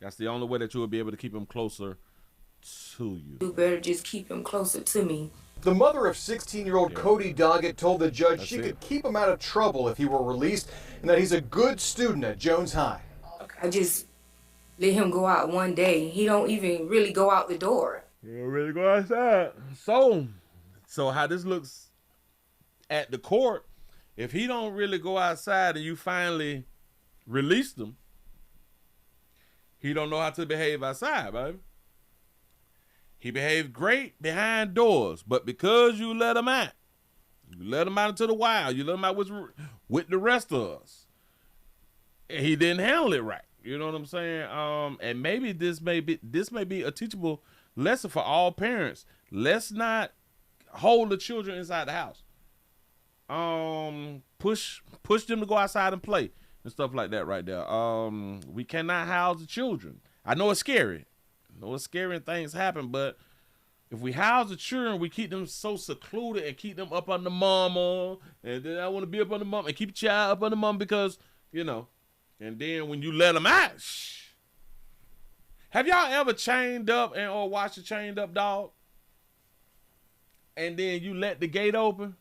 that's the only way that you would be able to keep him closer to you. Do better, just keep him closer to me. The mother of 16-year-old Cody Doggett told the judge she could keep him out of trouble if he were released and that he's a good student at Jones High. I just let him go out one day. He don't even really go out the door. You don't really go outside. So how this looks at the court, if he don't really go outside and you finally release him, he don't know how to behave outside, baby. He behaved great behind doors, but because you let him out into the wild, you let him out with the rest of us, he didn't handle it right. You know what I'm saying? And maybe this may be a teachable lesson for all parents. Let's not hold the children inside the house. Push them to go outside and play and stuff like that right there. We cannot house the children. I know it's scary. I know it's scary and things happen, but if we house the children, we keep them so secluded and keep them up under mama, and then I want to be up under mama and keep your child up under mama because, you know, and then when you let them out, have y'all ever chained up or watched a chained up dog? And then you let the gate open,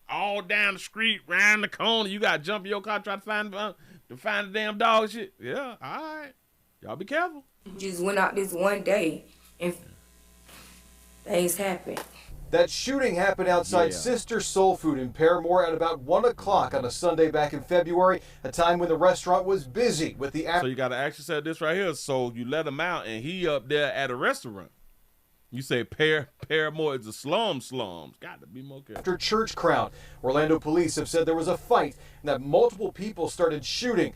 all down the street, round the corner. You got to jump in your car, try to find the damn dog and shit. Yeah, all right. Y'all be careful. Just went out this one day and things happened. That shooting happened outside Sister Soul Food in Paramore at about 1 o'clock on a Sunday back in February, a time when the restaurant was busy with the So you got to ask yourself this right here. So you let him out and he up there at a restaurant. You say Paramore is a slums. Got to be more careful. After church crowd, Orlando police have said there was a fight and that multiple people started shooting.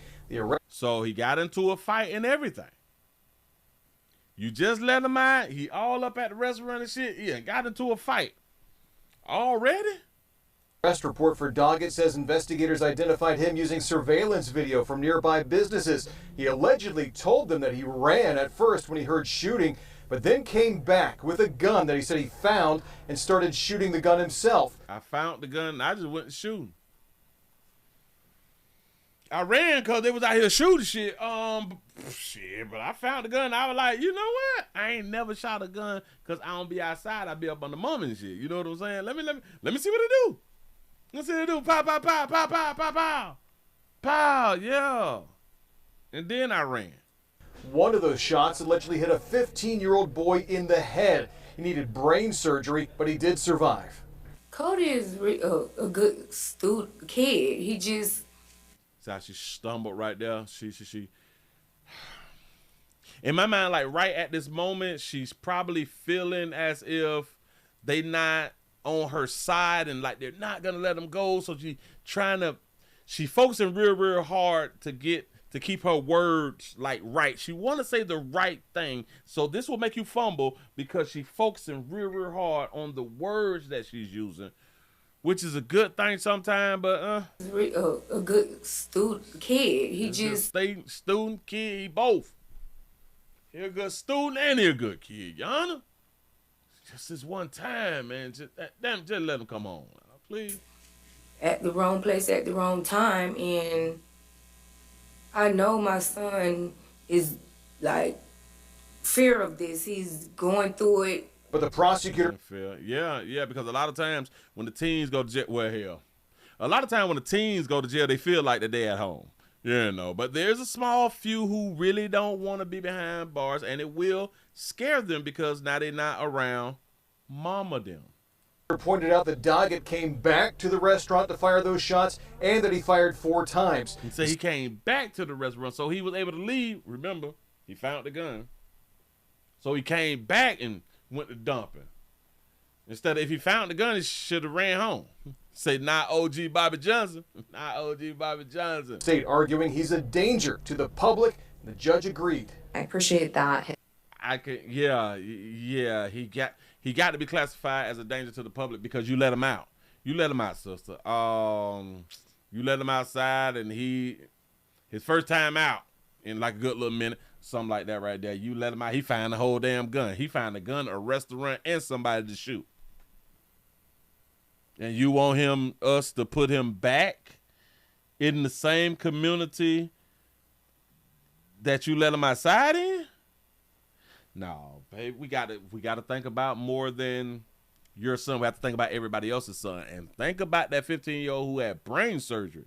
So he got into a fight and everything. You just let him out. He all up at the restaurant and shit. Yeah, got into a fight. Already? Arrest report for Doggett says investigators identified him using surveillance video from nearby businesses. He allegedly told them that he ran at first when he heard shooting, but then came back with a gun that he said he found and started shooting the gun himself. I found the gun and I just went shooting. I ran because they was out here shooting shit. But I found the gun and I was like, you know what? I ain't never shot a gun because I don't be outside. I be up on the mom and shit. You know what I'm saying? Let me see what it do. Let's see what it do. Pow, pow, pow, pow, pow, pow, pow. Pow, yeah. And then I ran. One of those shots allegedly hit a 15-year-old boy in the head. He needed brain surgery, but he did survive. Cody is a good kid. He just... See how she stumbled right there? She. In my mind, like right at this moment, she's probably feeling as if they not on her side and like they're not gonna let them go. So she focusing real hard to keep her words like right. She want to say the right thing. So this will make you fumble because she focusing real hard on the words that she's using, which is a good thing sometimes, but a good student kid. He just student kid. He both. He a good student and he a good kid, Yana. Just this one time, man. Just let him come on, please. At the wrong place at the wrong time, and I know my son is like fear of this. He's going through it. But the prosecutor, yeah, because a lot of times when the teens go to jail, a lot of times when the teens go to jail, they feel like they're at home. You know, but there's a small few who really don't want to be behind bars, and it will scare them because now they're not around mama them. Pointed out that Doggett came back to the restaurant to fire those shots and that he fired 4 times. He said he came back to the restaurant, so he was able to leave. Remember, he found the gun. So he came back and went to dumping. Instead of, if he found the gun, he should have ran home. Say, not OG Bobby Johnson. Not OG Bobby Johnson. State arguing he's a danger to the public. The judge agreed. I appreciate that. He got to be classified as a danger to the public because you let him out. You let him out, sister. You let him outside, and his first time out in like a good little minute, something like that right there. You let him out. He found the whole damn gun. He found a gun, a restaurant, and somebody to shoot. And you want us to put him back in the same community that you let him outside in? No, babe, we gotta think about more than your son. We have to think about everybody else's son. And think about that 15-year-old who had brain surgery.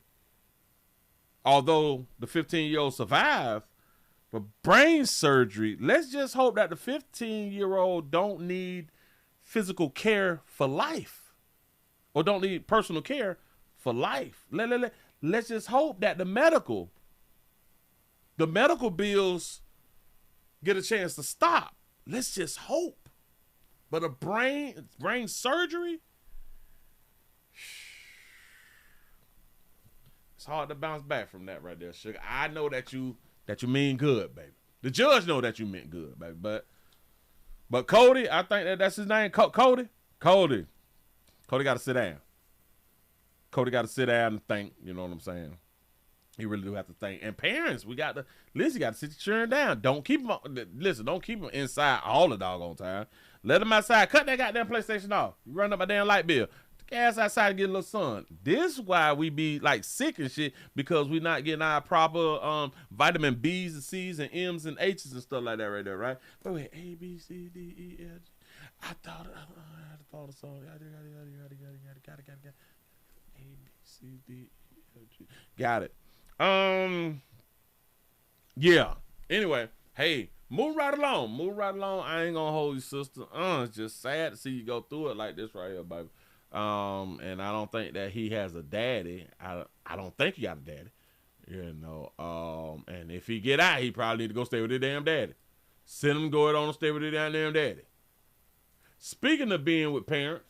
Although the 15-year-old survived, but brain surgery, let's just hope that the 15-year-old don't need physical care for life. Or don't need personal care for life. Let's just hope that the medical bills get a chance to stop. Let's just hope. But a brain surgery, it's hard to bounce back from that right there, sugar. I know that you mean good, baby. The judge know that you meant good, baby. But Cody, I think that's his name. Cody got to sit down. Cody got to sit down and think. You know what I'm saying? He really do have to think. And parents, you got to sit your children down. Don't keep them inside all the doggone time. Let them outside. Cut that goddamn PlayStation off. You run up a damn light bill. Take your ass outside and get a little sun. This is why we be like sick and shit, because we not getting our proper vitamin B's and C's and M's and H's and stuff like that right there, right? But wait, A, B, C, D, E, F, G. I thought of song. Got it. A, B, C, D, E, F, G. Got it. Yeah. Anyway, hey, move right along. I ain't gonna hold you, sister. It's just sad to see you go through it like this right here, baby. And I don't think that he has a daddy. I don't think he got a daddy. You know. And if he get out, he probably need to go stay with his damn daddy. Send him go on and stay with his damn daddy. Speaking of being with parents,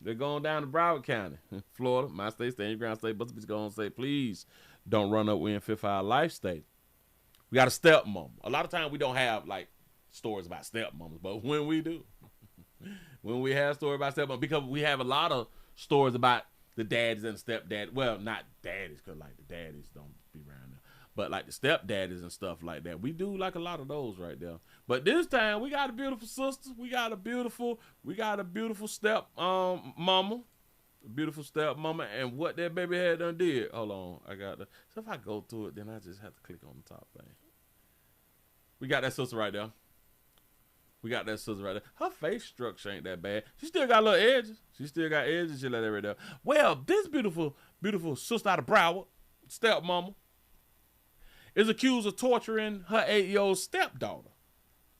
they're going down to Broward County, Florida, my state, stand your ground state. But it's going to say, please don't run up in Fifth Hour Life State. We got a stepmom. A lot of times we don't have like stories about stepmoms, but when we do, when we have stories about stepmoms, because we have a lot of stories about the daddies and stepdad. Well, not daddies, because like the daddies don't be around there, but like the stepdaddies and stuff like that. We do like a lot of those right there. But this time we got a beautiful sister. We got a beautiful step mama. A beautiful step mama. And what that baby had done did. Hold on. So if I go through it, then I just have to click on the top thing. We got that sister right there. Her face structure ain't that bad. She still got little edges. She still got edges. She like that right there. Well, this beautiful sister out of Broward, stepmama, is accused of torturing her 8-year-old stepdaughter.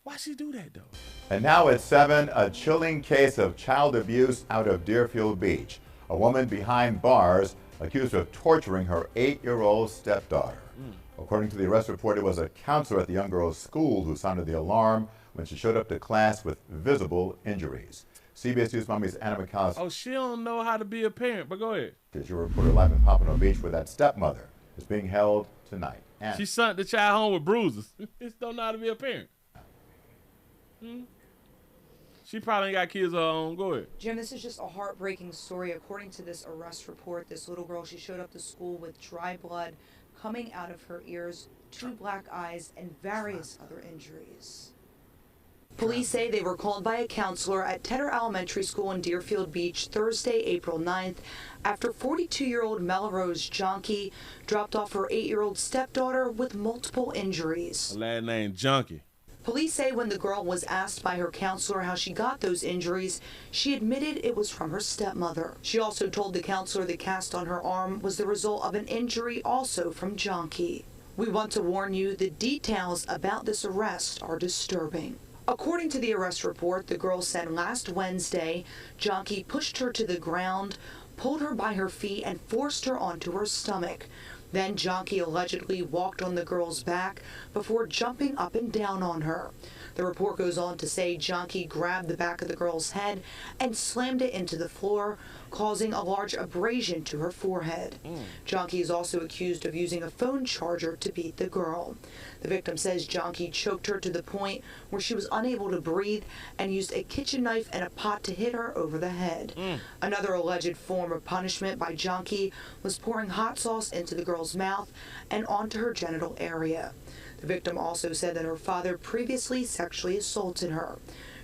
Why she do that, though? And now at 7, a chilling case of child abuse out of Deerfield Beach. A woman behind bars accused of torturing her 8-year-old stepdaughter. According to the arrest report, it was a counselor at the young girl's school who sounded the alarm when she showed up to class with visible injuries. CBS News Mommy's Anna McCallis. Oh, she don't know how to be a parent, but go ahead. Your reporter live in Pompano Beach where that stepmother is being held tonight. And She sent the child home with bruises. Just don't know how to be a parent. She probably ain't got kids of her own. Go ahead. Jim, this is just a heartbreaking story. According to this arrest report, this little girl, she showed up to school with dry blood coming out of her ears, 2 black eyes, and various other injuries. Police say they were called by a counselor at Tedder Elementary School in Deerfield Beach Thursday, April 9th, after 42-year-old Melrose Jonke dropped off her 8-year-old stepdaughter with multiple injuries. A lad named Junkie. Police say when the girl was asked by her counselor how she got those injuries, she admitted it was from her stepmother. She also told the counselor the cast on her arm was the result of an injury also from Jonke. We want to warn you the details about this arrest are disturbing. According to the arrest report, the girl said last Wednesday, Jonke pushed her to the ground, pulled her by her feet, and forced her onto her stomach. Then Jonke allegedly walked on the girl's back before jumping up and down on her. The report goes on to say Jonke grabbed the back of the girl's head and slammed it into the floor, causing a large abrasion to her forehead. Jonke is also accused of using a phone charger to beat the girl. The victim says Jonke choked her to the point where she was unable to breathe and used a kitchen knife and a pot to hit her over the head. Another alleged form of punishment by Jonke was pouring hot sauce into the girl's mouth and onto her genital area. The victim also said that her father previously sexually assaulted her.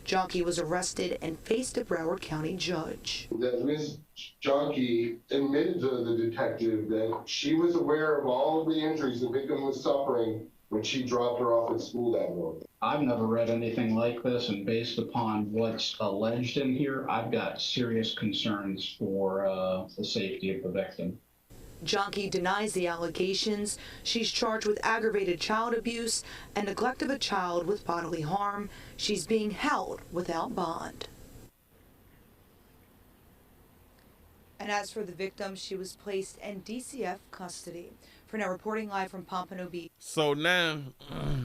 Jonke was arrested and faced a Broward County judge. That Ms. Jonke admitted to the detective that she was aware of all of the injuries the victim was suffering when she dropped her off at school that morning. I've never read anything like this, and based upon what's alleged in here, I've got serious concerns for the safety of the victim. Jonke denies the allegations. She's charged with aggravated child abuse and neglect of a child with bodily harm. She's being held without bond. And as for the victim, she was placed in DCF custody. For now, reporting live from Pompano Beach. So now,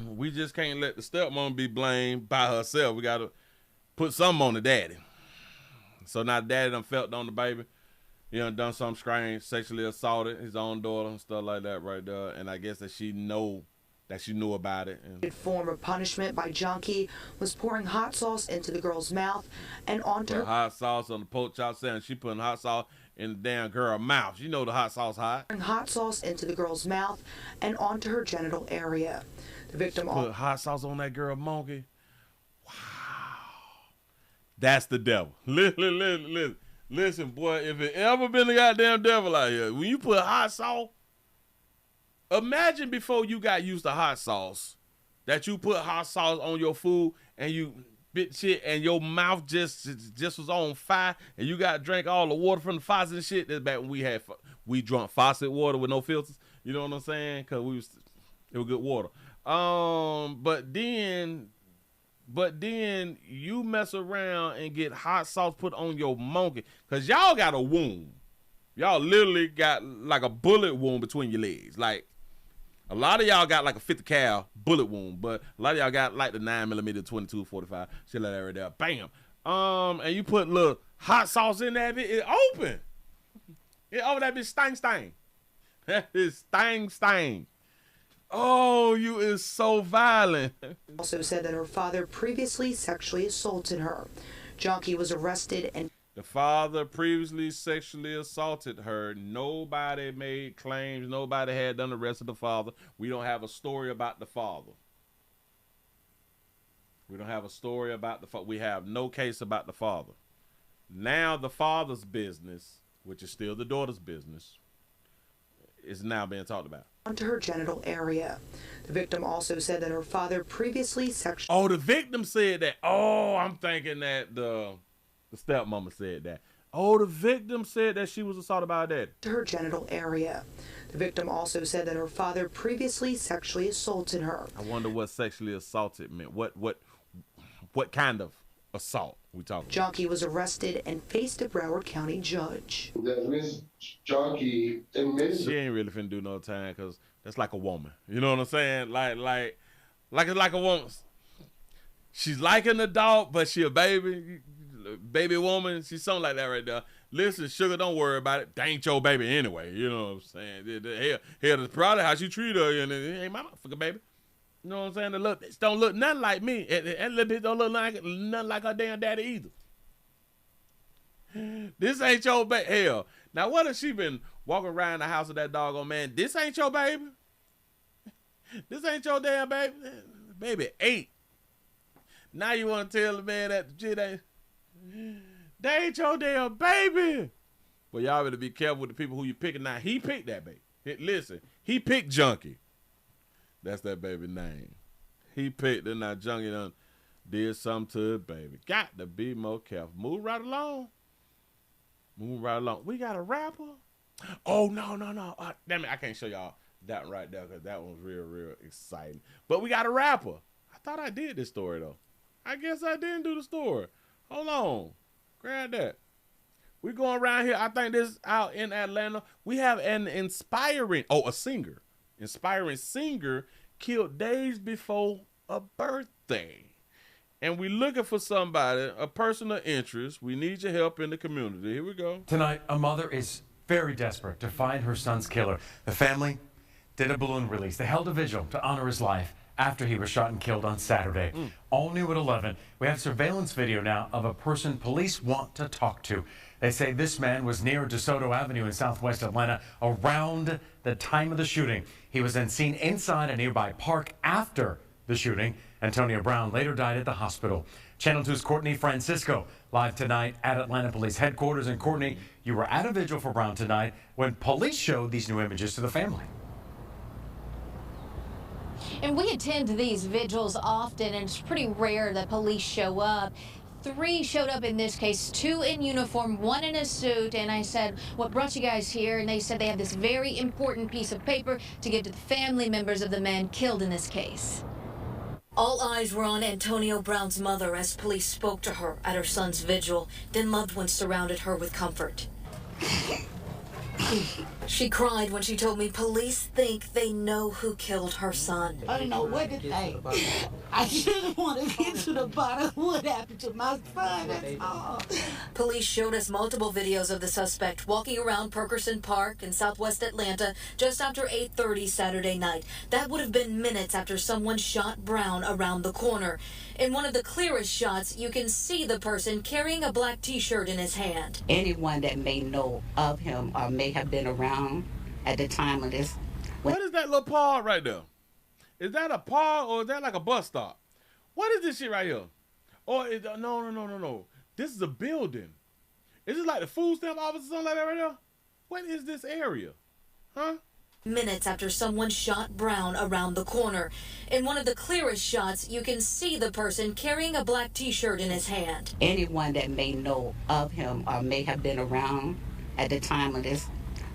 we just can't let the stepmom be blamed by herself. We got to put something on the daddy. So now daddy done felt on the baby. You know, done something strange, sexually assaulted his own daughter and stuff like that right there. And I guess that she knew about it. A form of punishment by Jonke was pouring hot sauce into the girl's mouth and onto her. Hot sauce on the pork chop sandwich. She putting hot sauce in the damn girl's mouth. You know the hot sauce hot. Pouring hot sauce into the girl's mouth and onto her genital area. The victim put hot sauce on that girl monkey. Wow. That's the devil. Listen, boy, if it ever been a goddamn devil out here, when you put hot sauce, imagine before you got used to hot sauce, that you put hot sauce on your food and you bit shit and your mouth just was on fire and you got to drink all the water from the faucet and shit. That's back when we drunk faucet water with no filters. You know what I'm saying? Because it was good water. But then you mess around and get hot sauce put on your monkey. Because y'all got a wound. Y'all literally got like a bullet wound between your legs. Like, a lot of y'all got like a 50 cal bullet wound. But a lot of y'all got like the 9mm, 22, 45. Shit like that right there. Bam. And you put little hot sauce in that bit. It open. It over that bitch sting. That is sting. Oh, you is so violent. Also said that her father previously sexually assaulted her. Jonke was arrested and the father previously sexually assaulted her. Nobody made claims. Nobody had done the rest of the father. We don't have a story about the father. We don't have a story about the father. We have no case about the father. Now the father's business, which is still the daughter's business, is now being talked about. Onto her genital area. The victim also said that her father previously sexually... Oh, the victim said that. Oh, I'm thinking that the stepmama said that. Oh, the victim said that she was assaulted by her dad. To her genital area. The victim also said that her father previously sexually assaulted her. I wonder what sexually assaulted meant. What kind of assault we talking about? Jonke was arrested and faced a Broward County judge. That Ms. Jonke admitted she ain't really finna do no time because that's like a woman. You know what I'm saying? Like a woman. She's like an adult, but she a baby. baby woman, she's something like that right there. Listen, sugar, don't worry about it. They ain't your baby anyway. You know what I'm saying? Hell, that's probably how she treat her. And it ain't my motherfucker baby. You know what I'm saying? It don't look nothing like me. And little bitch don't look nothing like her damn daddy either. This ain't your baby. Hell, now what if she been walking around the house with that doggone man? This ain't your baby. This ain't your damn baby. Baby 8. Now you want to tell the man that the shit ain't. They ain't your damn baby. Well, y'all better be careful with the people who you picking. Now, he picked that baby. Listen, he picked Junkie. That's that baby name. He picked it. Now, Junkie done did something to the baby. Got to be more careful. Move right along. Move right along. We got a rapper. Oh, no. Damn it, I can't show y'all that right there because that one's real exciting. But we got a rapper. I thought I did this story, though. I guess I didn't do the story. Hold on. Grab that. We going around here. I think this is out in Atlanta. We have an inspiring singer killed days before a birthday. And we looking for somebody, a person of interest. We need your help in the community. Here we go. Tonight, a mother is very desperate to find her son's killer. The family did a balloon release. They held a vigil to honor his life after he was shot and killed on Saturday. All new at 11. We have surveillance video now of a person police want to talk to. They say this man was near DeSoto Avenue in southwest Atlanta around the time of the shooting. He was then seen inside a nearby park after the shooting. Antonio Brown later died at the hospital. Channel 2's Courtney Francisco live tonight at Atlanta Police Headquarters. And Courtney, you were at a vigil for Brown tonight when police showed these new images to the family. And we attend these vigils often, and it's pretty rare that police show up. 3 showed up in this case, 2 in uniform, 1 in a suit, and I said, what brought you guys here? And they said they have this very important piece of paper to give to the family members of the man killed in this case. All eyes were on Antonio Brown's mother as police spoke to her at her son's vigil. Then loved ones surrounded her with comfort. She cried when she told me police think they know who killed her son. I didn't know what to think. I just want to get to the bottom of what happened to my son, that's all. Police showed us multiple videos of the suspect walking around Perkerson Park in southwest Atlanta just after 8:30 Saturday night. That would have been minutes after someone shot Brown around the corner. In one of the clearest shots, you can see the person carrying a black t-shirt in his hand. Anyone that may know of him or may have been around at the time of this. What is that little paw right there? Is that a paw or is that like a bus stop? What is this shit right here? Or is no. This is a building. Is it like the food stamp office or something like that right there? What is this area? Huh? Minutes after someone shot Brown around the corner. In one of the clearest shots, you can see the person carrying a black t-shirt in his hand. Anyone that may know of him or may have been around at the time of this,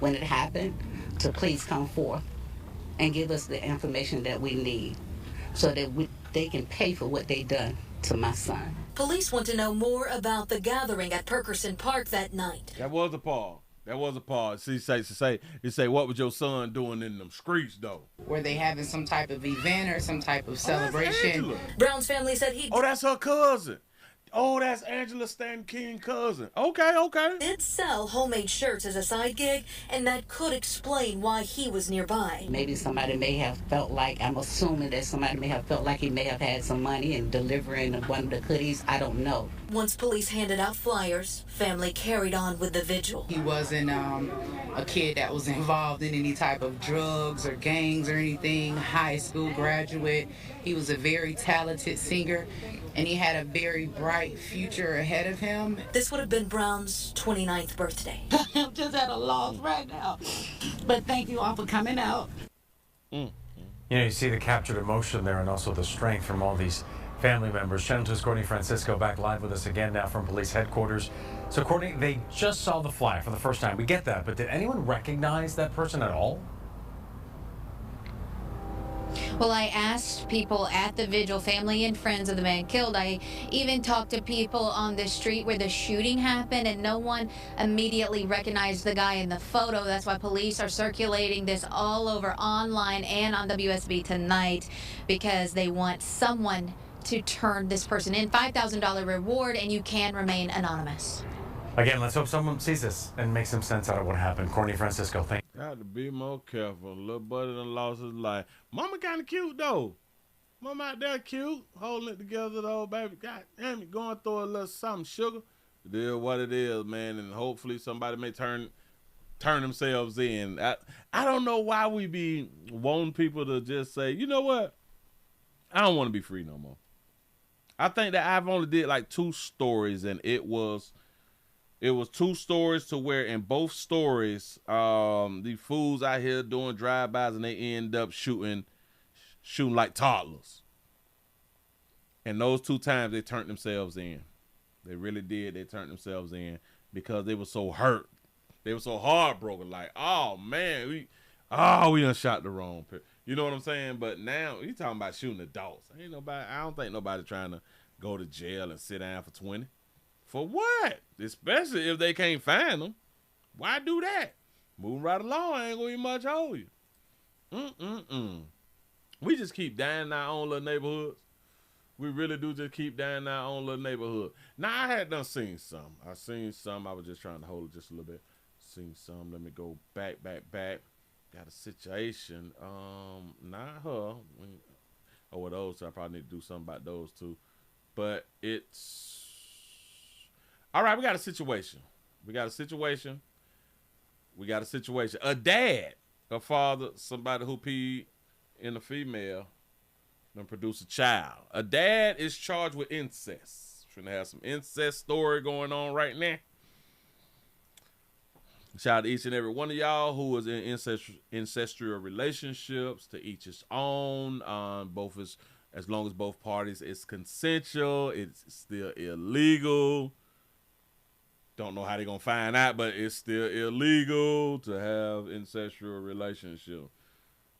when it happened, to please come forth and give us the information that we need so that they can pay for what they done to my son. Police want to know more about the gathering at Perkerson Park that night. That was a paw. That was a pause. You say, what was your son doing in them streets, though? Were they having some type of event or some type of celebration? Brown's family said he... Oh, that's her cousin. Oh, that's Angela Stanton King's cousin. Okay. Did sell homemade shirts as a side gig, and that could explain why he was nearby. Maybe somebody may have felt like, I'm assuming that somebody may have felt like he may have had some money in delivering one of the goodies. I don't know. Once police handed out flyers, family carried on with the vigil. He wasn't a kid that was involved in any type of drugs or gangs or anything, high school graduate. He was a very talented singer, and he had a very bright future ahead of him. This would have been Brown's 29th birthday. I'm just at a loss right now, but thank you all for coming out. You know, you see the captured emotion there and also the strength from all these family members. Channel 2's Courtney Francisco back live with us again now from police headquarters. So Courtney, they just saw the flyer for the first time. We get that, but did anyone recognize that person at all? Well, I asked people at the vigil, family and friends of the man killed. I even talked to people on the street where the shooting happened, and no one immediately recognized the guy in the photo. That's why police are circulating this all over online and on WSB tonight, because they want someone to turn this person in. $5,000 reward, and you can remain anonymous. Again, let's hope someone sees this and makes some sense out of what happened. Courtney Francisco, thank you. Got to be more careful. Little buddy done lost his life. Mama kind of cute, though. Mama out there cute, holding it together, though, baby. God damn it, going through a little something, sugar. It is what it is, man, and hopefully somebody may turn themselves in. I don't know why we be wanting people to just say, you know what? I don't want to be free no more. I think that I've only did like 2 stories, and it was 2 stories to where in both stories, the fools out here doing drive-bys and they end up shooting like toddlers. And those 2 times they turned themselves in. They really did. They turned themselves in because they were so hurt. They were so heartbroken. Like, oh man, we done shot the wrong person. You know what I'm saying? But now you talking about shooting adults. I don't think nobody trying to go to jail and sit down for 20. For what? Especially if they can't find them. Why do that? Moving right along, I ain't gonna even much hold you. We just keep dying in our own little neighborhoods. We really do just keep dying in our own little neighborhood. Now, I had done seen some. I seen some. I was just trying to hold it just a little bit. Seen some. Let me go back. Got a situation. Not her. Oh, with those, so I probably need to do something about those too. But it's... All right, we got a situation. A dad, a father, somebody who peed in a female and produce a child. A dad is charged with incest. Finna have some incest story going on right now. Shout out to each and every one of y'all who is in incestual relationships, to each his own. Both is, as long as both parties is consensual, it's still illegal. Don't know how they're gonna find out, but it's still illegal to have incestual relationship.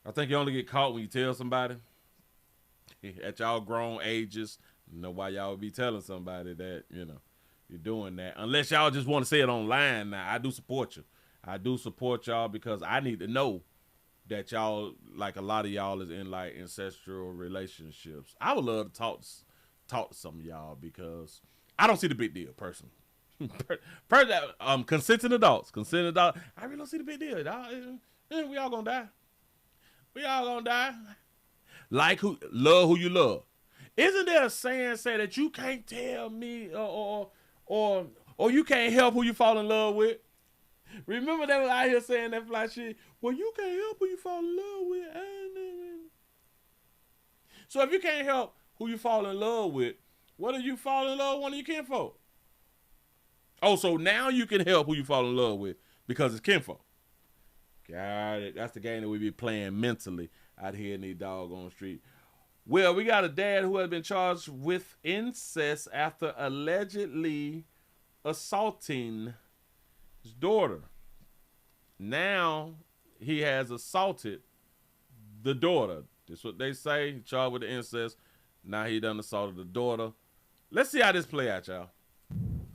I think you only get caught when you tell somebody. At y'all grown ages, you know why y'all would be telling somebody that, you know, you're doing that. Unless y'all just want to say it online now. I do support you. I do support y'all because I need to know that y'all, like a lot of y'all is in like incestual relationships. I would love to talk to some of y'all because I don't see the big deal personally. Consenting adults. I really don't see the big deal. We all gonna die. We all gonna die. Love who you love. Isn't there a saying say that you can't tell me or you can't help who you fall in love with? Remember they was out here saying that fly shit. Well, you can't help who you fall in love with. So if you can't help who you fall in love with, what if you fall in love with one of your kinfolk? Oh, so now you can help who you fall in love with because it's kinfolk. Got it. That's the game that we be playing mentally out here in these doggone street. Well, we got a dad who has been charged with incest after allegedly assaulting his daughter. Now he has assaulted the daughter. That's what they say. Charged with the incest. Now he done assaulted the daughter. Let's see how this play out, y'all.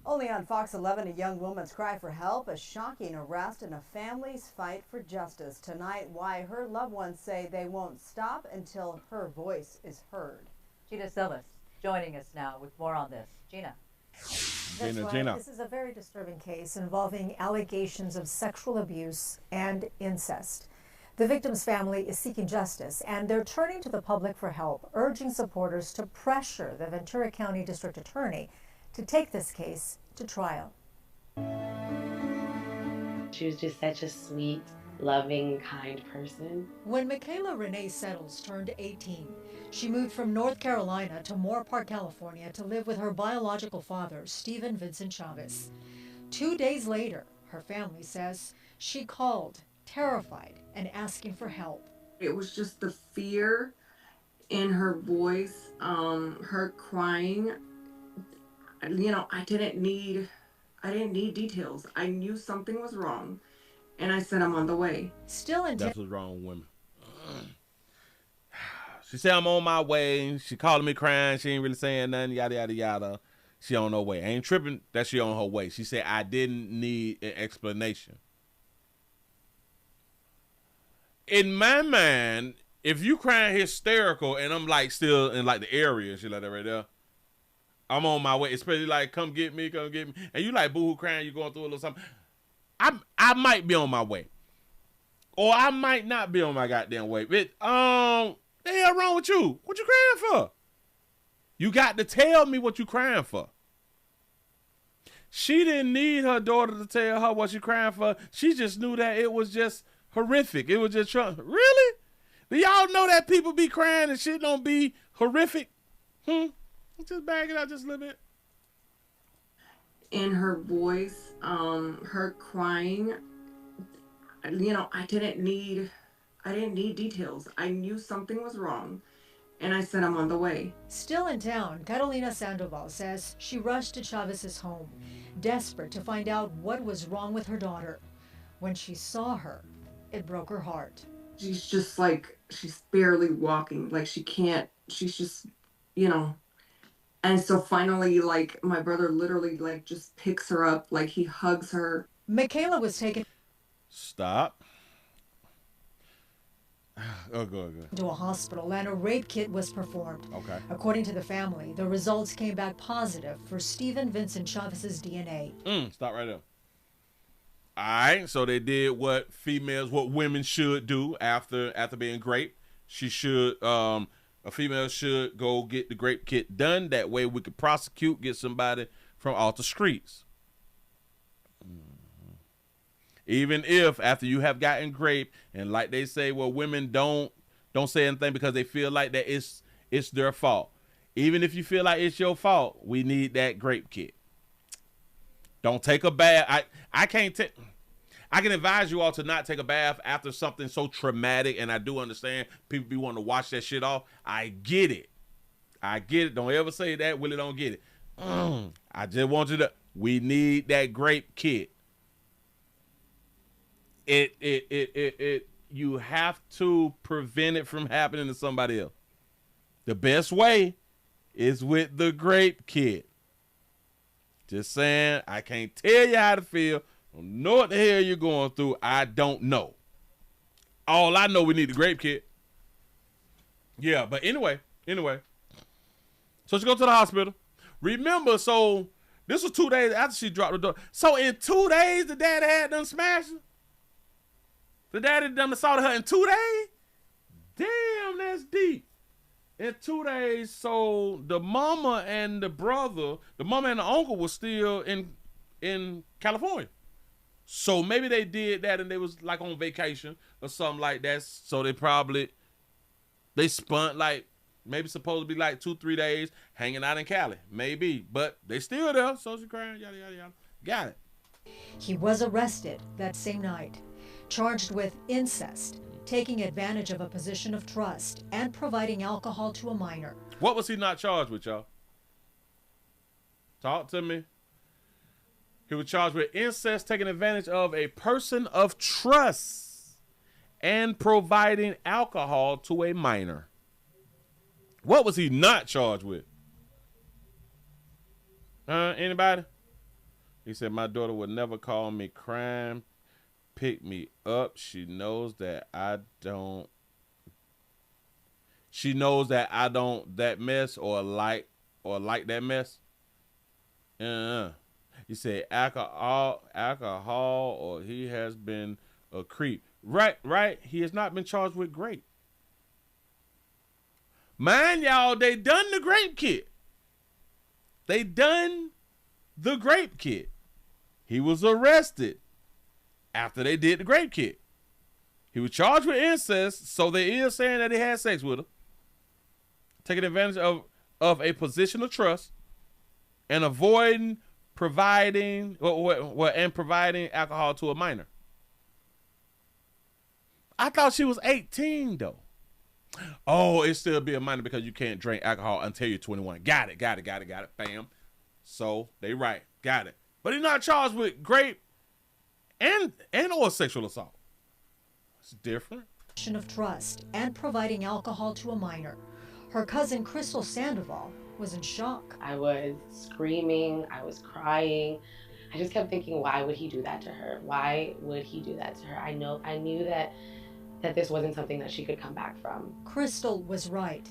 Only on Fox 11, a young woman's cry for help, a shocking arrest, and a family's fight for justice. Tonight, why her loved ones say they won't stop until her voice is heard. Gina Silas joining us now with more on this. Gina. Gina. This is a very disturbing case involving allegations of sexual abuse and incest. The victim's family is seeking justice, and they're turning to the public for help, urging supporters to pressure the Ventura County District Attorney to take this case to trial. She was just such a sweet, loving, kind person. When Michaela Renee Settles turned 18, she moved from North Carolina to Moorpark, California to live with her biological father, Stephen Vincent Chavez. 2 days later, her family says she called, terrified and asking for help. It was just the fear in her voice, her crying. You know, I didn't need details. I knew something was wrong, and I said I'm on the way. That's what's wrong with women. She said I'm on my way. She calling me crying. She ain't really saying nothing. Yada yada yada. She on her way. I ain't tripping that she on her way. She said I didn't need an explanation. In my mind, if you crying hysterical and I'm like still in like the area and shit like that right there, I'm on my way. Especially like, come get me. And you like boo-hoo crying, you going through a little something. I might be on my way. Or I might not be on my goddamn way. But, the hell wrong with you? What you crying for? You got to tell me what you crying for. She didn't need her daughter to tell her what she crying for. She just knew that it was just horrific. It was just, really? Do y'all know that people be crying and shit don't be horrific? Just bag it out just a little bit. In her voice, her crying, you know, I didn't need details. I knew something was wrong, and I said I'm on the way. Still in town, Carolina Sandoval says she rushed to Chavez's home, desperate to find out what was wrong with her daughter. When she saw her, it broke her heart. She's just like, she's barely walking. Like she's just, you know. And so finally, like, my brother literally, like, just picks her up, like, he hugs her. Michaela was taken. Stop. Oh, go. To a hospital, and a rape kit was performed. Okay. According to the family, the results came back positive for Stephen Vincent Chavez's DNA. Stop right there. All right, so they did what women should do after being raped. A female should go get the grape kit done. That way we could prosecute, get somebody from off the streets. Even if after you have gotten raped, and like they say, well, women don't say anything because they feel like that it's their fault. Even if you feel like it's your fault, we need that grape kit. Don't take a bath. I can advise you all to not take a bath after something so traumatic, and I do understand people be wanting to wash that shit off. I get it. Don't ever say that. Willie don't get it. I just want you to. We need that grape kit. You have to prevent it from happening to somebody else. The best way is with the grape kit. Just saying, I can't tell you how to feel. Don't know what the hell you're going through. I don't know. All I know, we need the grape kit. Yeah, but anyway. So she go to the hospital. Remember, so this was 2 days after she dropped the door. So in 2 days, the daddy had done smashed her? The daddy done assaulted her in 2 days? Damn, that's deep. In 2 days, so the mama and the uncle was still in California. So maybe they did that and they was like on vacation or something like that. So they spent like maybe supposed to be like 2-3 days hanging out in Cali. Maybe. But they still there. So she crying, yada, yada, yada. Got it. He was arrested that same night, charged with incest, taking advantage of a position of trust, and providing alcohol to a minor. What was he not charged with, y'all? Talk to me. He was charged with incest, taking advantage of a person of trust, and providing alcohol to a minor. What was he not charged with? Anybody? He said, my daughter would never call me crying, pick me up. She knows that I don't that mess or like that mess. He said alcohol, or he has been a creep. Right. He has not been charged with grape. Mind y'all, they done the grape kit. He was arrested after they did the grape kit. He was charged with incest, so they is saying that he had sex with her, taking advantage of a position of trust, and avoiding providing alcohol to a minor. I thought she was 18 though. Oh, it still be a minor because you can't drink alcohol until you're 21. Got it. Bam. So they right. Got it. But he's not charged with grape and or sexual assault. It's different. Of trust and providing alcohol to a minor. Her cousin Crystal Sandoval was in shock. I was screaming, I was crying. I just kept thinking, why would he do that to her? Why would he do that to her? I knew that that this wasn't something that she could come back from. Crystal was right.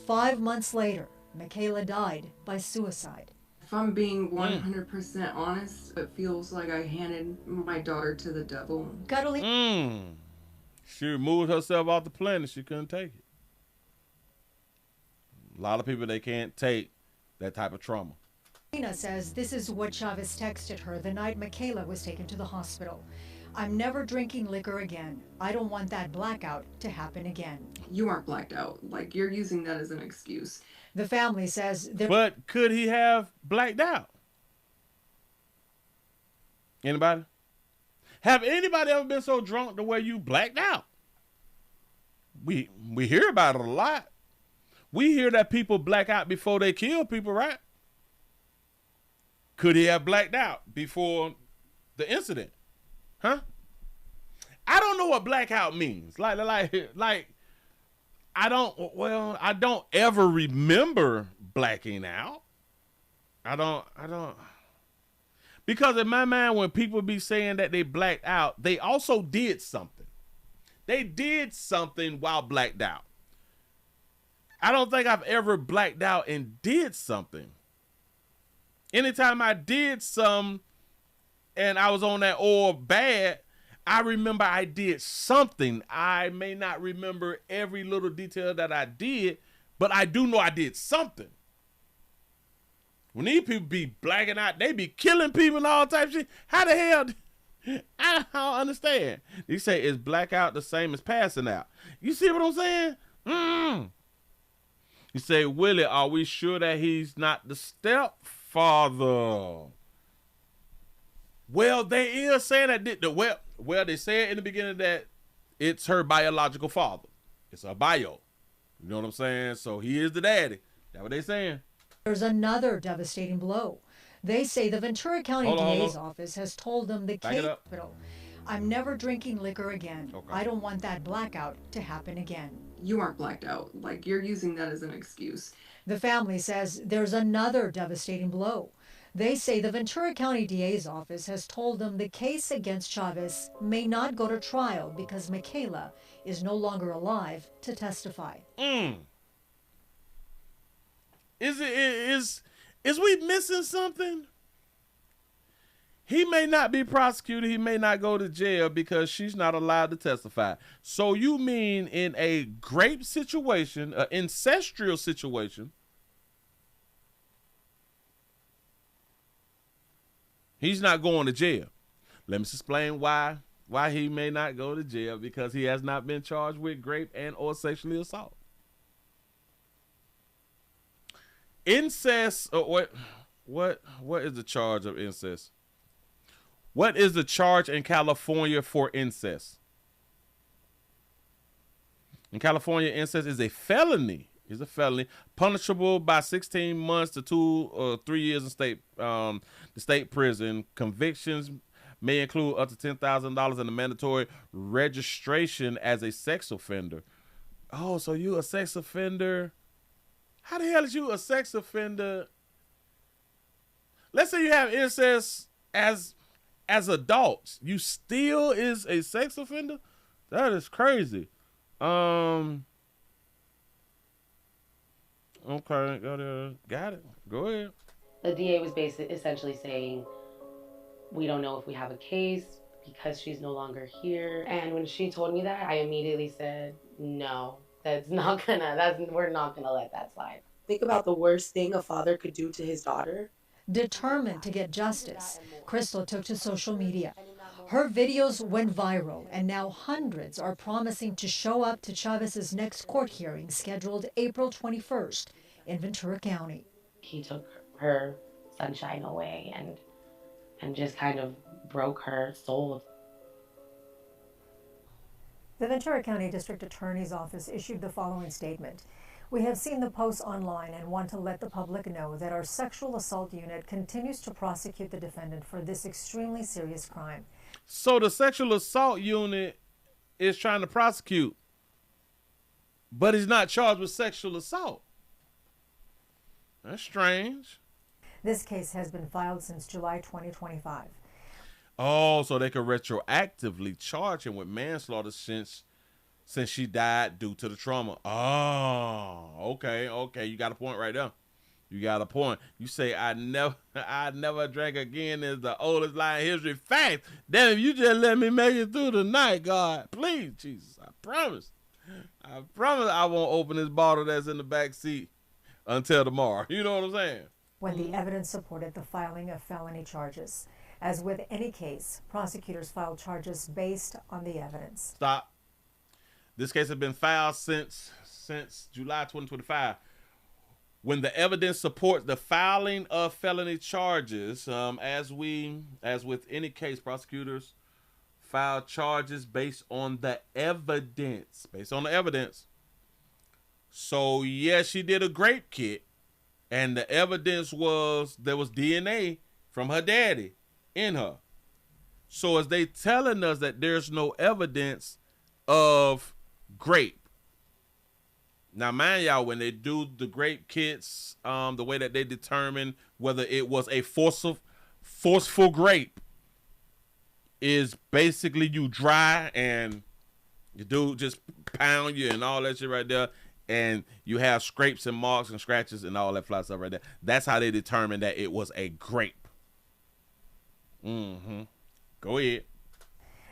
5 months later, Michaela died by suicide. If I'm being 100% honest, it feels like I handed my daughter to the devil. She removed herself off the planet. She couldn't take it. A lot of people, they can't take that type of trauma. Tina says this is what Chavez texted her the night Michaela was taken to the hospital. I'm never drinking liquor again. I don't want that blackout to happen again. You aren't blacked out. Like, you're using that as an excuse. The family says But could he have blacked out? Anybody? Have anybody ever been so drunk the way you blacked out? We hear about it a lot. We hear that people black out before they kill people, right? Could he have blacked out before the incident? Huh? I don't know what blackout means. Like I don't ever remember blacking out. I don't. Because in my mind, when people be saying that they blacked out, they also did something. They did something while blacked out. I don't think I've ever blacked out and did something. Anytime I did some and I was on that oil bad, I remember I did something. I may not remember every little detail that I did, but I do know I did something. When these people be blacking out, they be killing people and all types of shit. How the hell? I don't understand. They say, is blackout the same as passing out? You see what I'm saying? You say, Willie, are we sure that he's not the stepfather? Well, they is saying that. Well, they said in the beginning that it's her biological father. It's her bio. You know what I'm saying? So he is the daddy. That's what they saying. There's another devastating blow. They say the Ventura County DA's office has told them the case hospital, I'm never drinking liquor again. Okay. I don't want that blackout to happen again. You aren't blacked out. Like, you're using that as an excuse. The family says there's another devastating blow. They say the Ventura County DA's office has told them the case against Chavez may not go to trial because Michaela is no longer alive to testify. Is we missing something? He may not be prosecuted. He may not go to jail because she's not allowed to testify. So you mean in a grape situation, an incestual situation, he's not going to jail? Let me explain why he may not go to jail, because he has not been charged with grape and or sexually assault. Incest, what is the charge of incest? What is the charge in California for incest? In California, incest is a felony. It's a felony, punishable by 16 months to 2 or 3 years in the state prison. Convictions may include up to $10,000 in the mandatory registration as a sex offender. Oh, so you a sex offender? How the hell is you a sex offender? Let's say you have incest as adults. You still is a sex offender? That is crazy. Okay, got it. Go ahead. The DA was essentially saying, we don't know if we have a case because she's no longer here. And when she told me that, I immediately said, no, we're not gonna let that slide. Think about the worst thing a father could do to his daughter. Determined to get justice, Crystal took to social media. Her videos went viral, and now hundreds are promising to show up to Chavez's next court hearing scheduled April 21st in Ventura County. He took her sunshine away and just kind of broke her soul. The Ventura County District Attorney's Office issued the following statement. We have seen the posts online and want to let the public know that our sexual assault unit continues to prosecute the defendant for this extremely serious crime. So the sexual assault unit is trying to prosecute, but he's not charged with sexual assault. That's strange. This case has been filed since July 2025. Oh, so they could retroactively charge him with manslaughter since since she died due to the trauma. Oh, okay. You got a point right there. You got a point. You say I never drank again is the oldest lie in history. Fact. Damn, if you just let me make it through the night, God. Please, Jesus. I promise I won't open this bottle that's in the back seat until tomorrow. You know what I'm saying? When the evidence supported the filing of felony charges. As with any case, prosecutors filed charges based on the evidence. Stop. This case has been filed since July 2025. When the evidence supports the filing of felony charges, as with any case, prosecutors file charges based on the evidence. So yes, she did a grape kit, and the evidence was there was DNA from her daddy in her. So as they telling us that there's no evidence of grape. Now, mind y'all, when they do the grape kits, the way that they determine whether it was a forceful grape is basically you dry and you do just pound you and all that shit right there, and you have scrapes and marks and scratches and all that fly stuff right there. That's how they determine that it was a grape. Go ahead.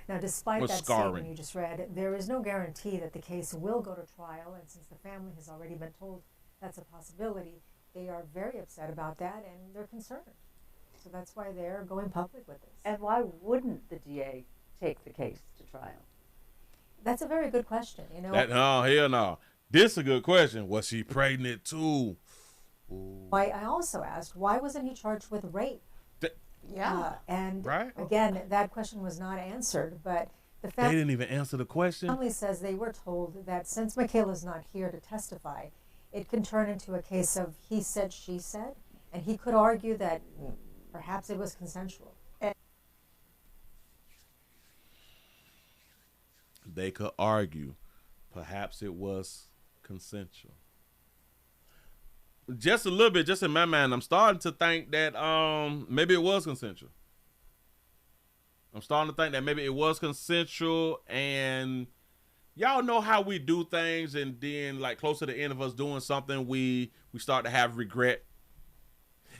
Now, despite What's that scarring? statement you just read, there is no guarantee that the case will go to trial, and since the family has already been told that's a possibility, they are very upset about that, and they're concerned. So that's why they're going public with this. And why wouldn't the DA take the case to trial? That's a very good question. You know, No, hell no. This is a good question. Was she pregnant too? Ooh. I also asked, why wasn't he charged with rape? And Right. again, that question was not answered, but the They didn't even answer the question. family says they were told that since Michaela's not here to testify, it can turn into a case of he said, she said, and he could argue that perhaps it was consensual. They could argue perhaps it was consensual. Just a little bit, just in my mind, I'm starting to think that maybe it was consensual. I'm starting to think that maybe it was consensual, and y'all know how we do things, and then like close to the end of us doing something, we start to have regret.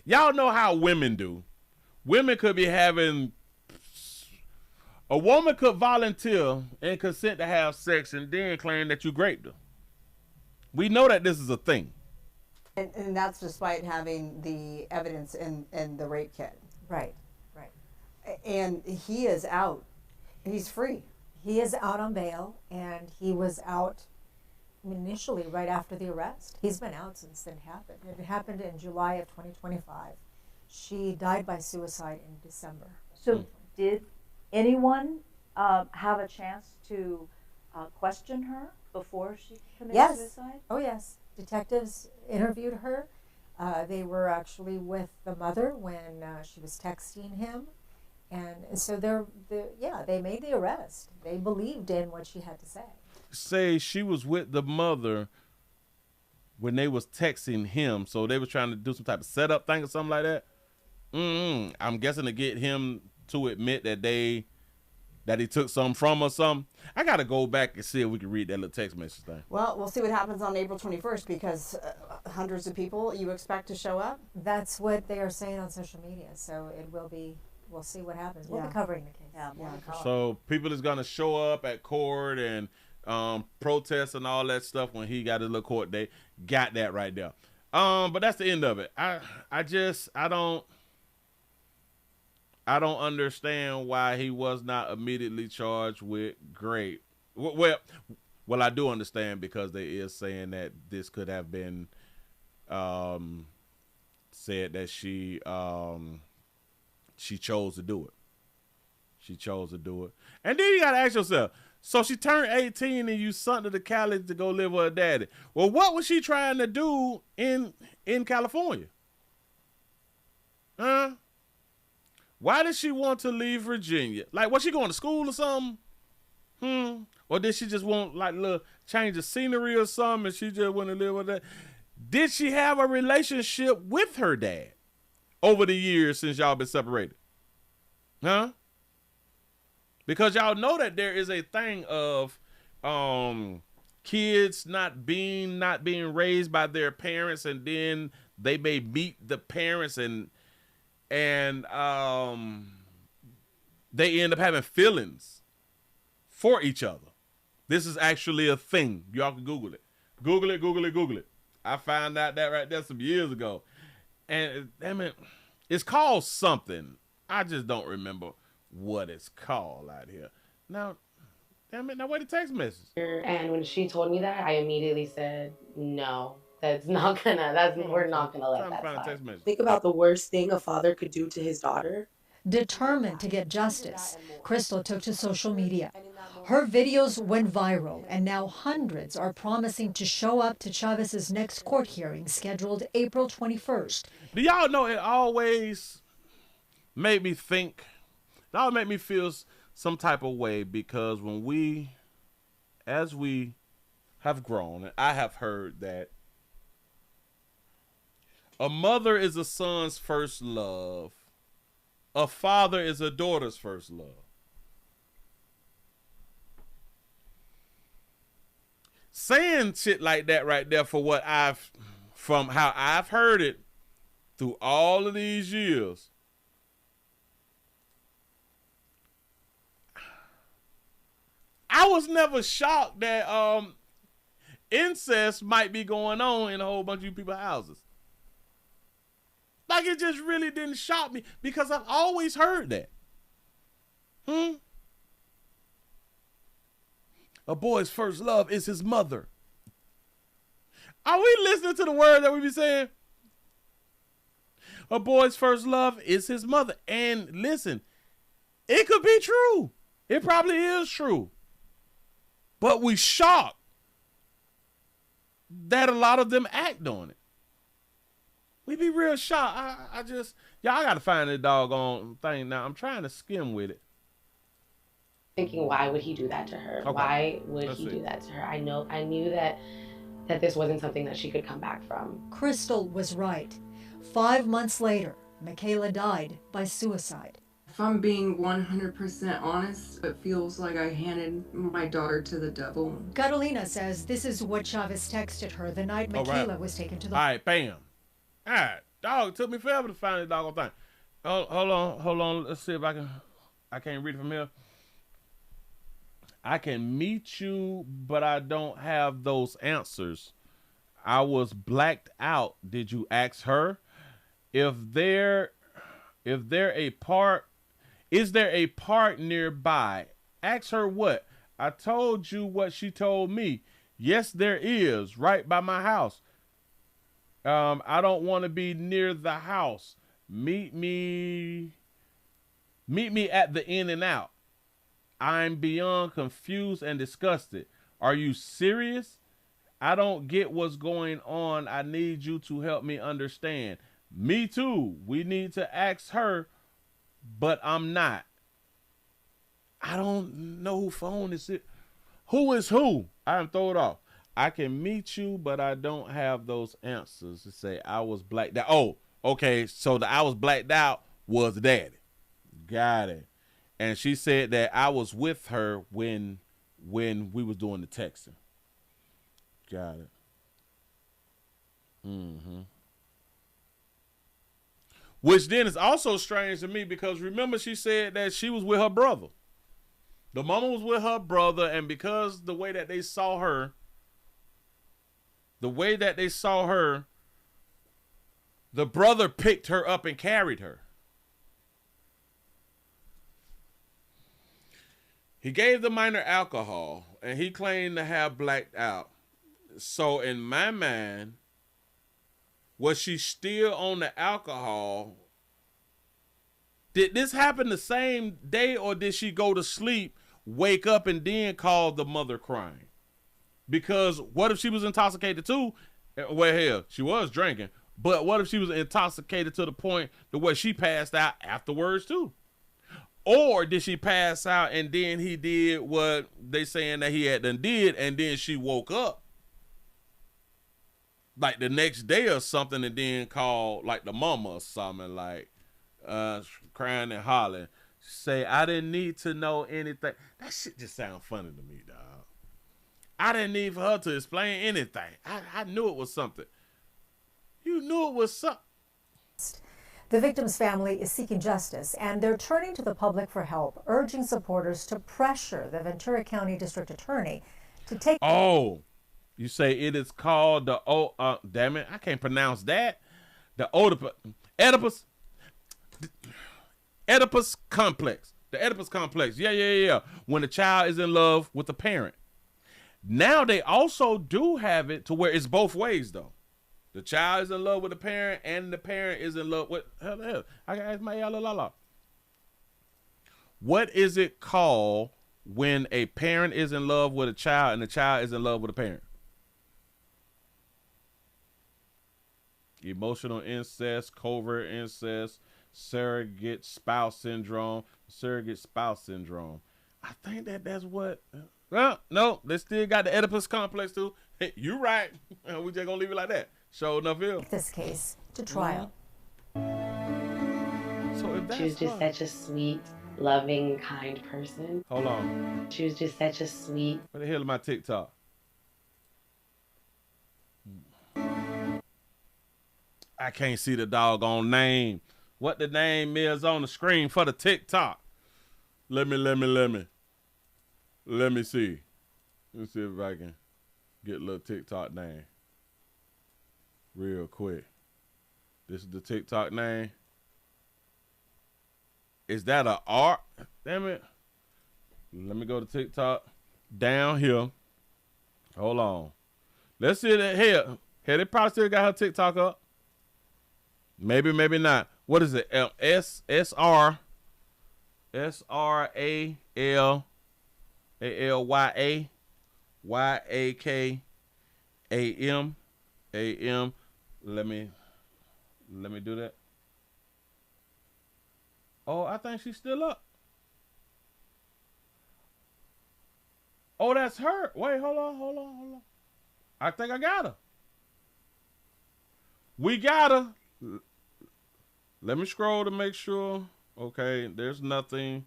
Y'all know how women do. Women could be having, a woman could volunteer and consent to have sex and then claim that you raped her. We know that this is a thing. And that's despite having the evidence in the rape kit. Right. And he is out. He's free. He is out on bail, and he was out initially right after the arrest. He's been out since it happened. It happened in July of 2025. She died by suicide in December. So did anyone have a chance to question her before she committed suicide? Oh, yes. Detectives interviewed her. They were actually with the mother when she was texting him. And so they made the arrest. They believed in what she had to say. Say she was with the mother when they was texting him, so they was trying to do some type of setup thing or something like that. I'm guessing to get him to admit that he took something from or something. I gotta go back and see if we can read that little text message thing. Well, we'll see what happens on April 21st because hundreds of people you expect to show up. That's what they are saying on social media. So it will be. We'll see what happens. We'll be covering the case. So people is gonna show up at court and protest and all that stuff when he got his little court date. Got that right there. But that's the end of it. I don't understand why he was not immediately charged with grape. Well, I do understand because they is saying that this could have been said that she chose to do it. She chose to do it. And then you got to ask yourself, so she turned 18 and you sent her to Cali to go live with her daddy. Well, what was she trying to do in California? Huh? Why did she want to leave Virginia? Like, was she going to school or something? Or did she just want like a little change of scenery or something and she just want to live with that? Did she have a relationship with her dad over the years since y'all been separated? Huh? Because y'all know that there is a thing of kids not being raised by their parents, and then they may meet the parents and they end up having feelings for each other. This is actually a thing. Y'all can Google it. Google it, Google it, Google it. I found out that right there some years ago. And damn it, it's called something. I just don't remember what it's called out here. Now, damn it, now wait a text message. And when she told me that, I immediately said, no, we're not gonna let that slide. Think about the worst thing a father could do to his daughter. Determined to get justice, Crystal took to social media. Her videos went viral, and now hundreds are promising to show up to Chavez's next court hearing scheduled April 21st. Do y'all know it always made me think, it always made me feel some type of way, because as we have grown, and I have heard that a mother is a son's first love, a father is a daughter's first love. Saying shit like that right there, from how I've heard it through all of these years, I was never shocked that incest might be going on in a whole bunch of you people's houses. Like, it just really didn't shock me, because I've always heard that. A boy's first love is his mother. Are we listening to the word that we be saying? A boy's first love is his mother. And listen, it could be true. It probably is true. But we shocked that a lot of them act on it. We be real shocked. Y'all got to find that doggone thing now. I'm trying to skim with it. Thinking, why would he do that to her? Okay. Why would he do that to her? I knew that this wasn't something that she could come back from. Crystal was right. 5 months later, Michaela died by suicide. If I'm being 100% honest, it feels like I handed my daughter to the devil. Carolina says this is what Chavez texted her the night Michaela was taken to the... All right, bam. All right, dog, it took me forever to find the doggone thing. Hold on. Let's see if I can't read it from here. I can meet you, but I don't have those answers. I was blacked out. Did you ask her? Is there a park nearby? Ask her what? I told you what she told me. Yes, there is, right by my house. I don't want to be near the house. Meet me at the In-N-Out. I'm beyond confused and disgusted. Are you serious? I don't get what's going on. I need you to help me understand. Me too. We need to ask her, but I'm not. I don't know who phone is it. Who is who? I'm throw it off. I can meet you, but I don't have those answers. To say I was blacked out. Oh, okay. So the I was blacked out was daddy. Got it. And she said that I was with her when we was doing the texting. Got it. Which then is also strange to me, because remember she said that she was with her brother. The mama was with her brother, and because the way that they saw her, the brother picked her up and carried her. He gave the minor alcohol, and he claimed to have blacked out. So in my mind, was she still on the alcohol? Did this happen the same day, or did she go to sleep, wake up, and then call the mother crying? Because what if she was intoxicated too? Well, hell, she was drinking. But what if she was intoxicated to the point to where she passed out afterwards too? Or did she pass out and then he did what they saying that he had done did, and then she woke up like the next day or something, and then called like the mama or something, like crying and hollering, say, I didn't need to know anything. That shit just sound funny to me, dog. I didn't need for her to explain anything. I knew it was something. You knew it was something. The victim's family is seeking justice, and they're turning to the public for help, urging supporters to pressure the Ventura County District Attorney to take... Oh, you say it is called the... damn it, I can't pronounce that. The Oedipus complex. The Oedipus complex. Yeah. When the child is in love with the parent. Now they also do have it to where it's both ways, though. The child is in love with the parent, and the parent is in love with... Hell. I can ask my la. What is it called when a parent is in love with a child and the child is in love with a parent? Emotional incest, covert incest, surrogate spouse syndrome. I think that's what... Well, no, they still got the Oedipus complex, too. Hey, you right. We just gonna leave it like that. Sure enough, this case to trial. So if that's she was just such a sweet, loving, kind person. Hold on. She was just such a sweet. What the hell is my TikTok? I can't see the doggone name. What the name is on the screen for the TikTok? Let me see. Let me see if I can get a little TikTok name. Real quick. This is the TikTok name. Is that a R? Damn it. Let me go to TikTok. Down here. Hold on. Let's see that here. Hey, they probably still got her TikTok up. Maybe not. What is it? SRALYA. YAKAM. Let me do that. Oh, I think she's still up. Oh, that's her. Wait, hold on. I think I got her. We got her. Let me scroll to make sure. Okay, there's nothing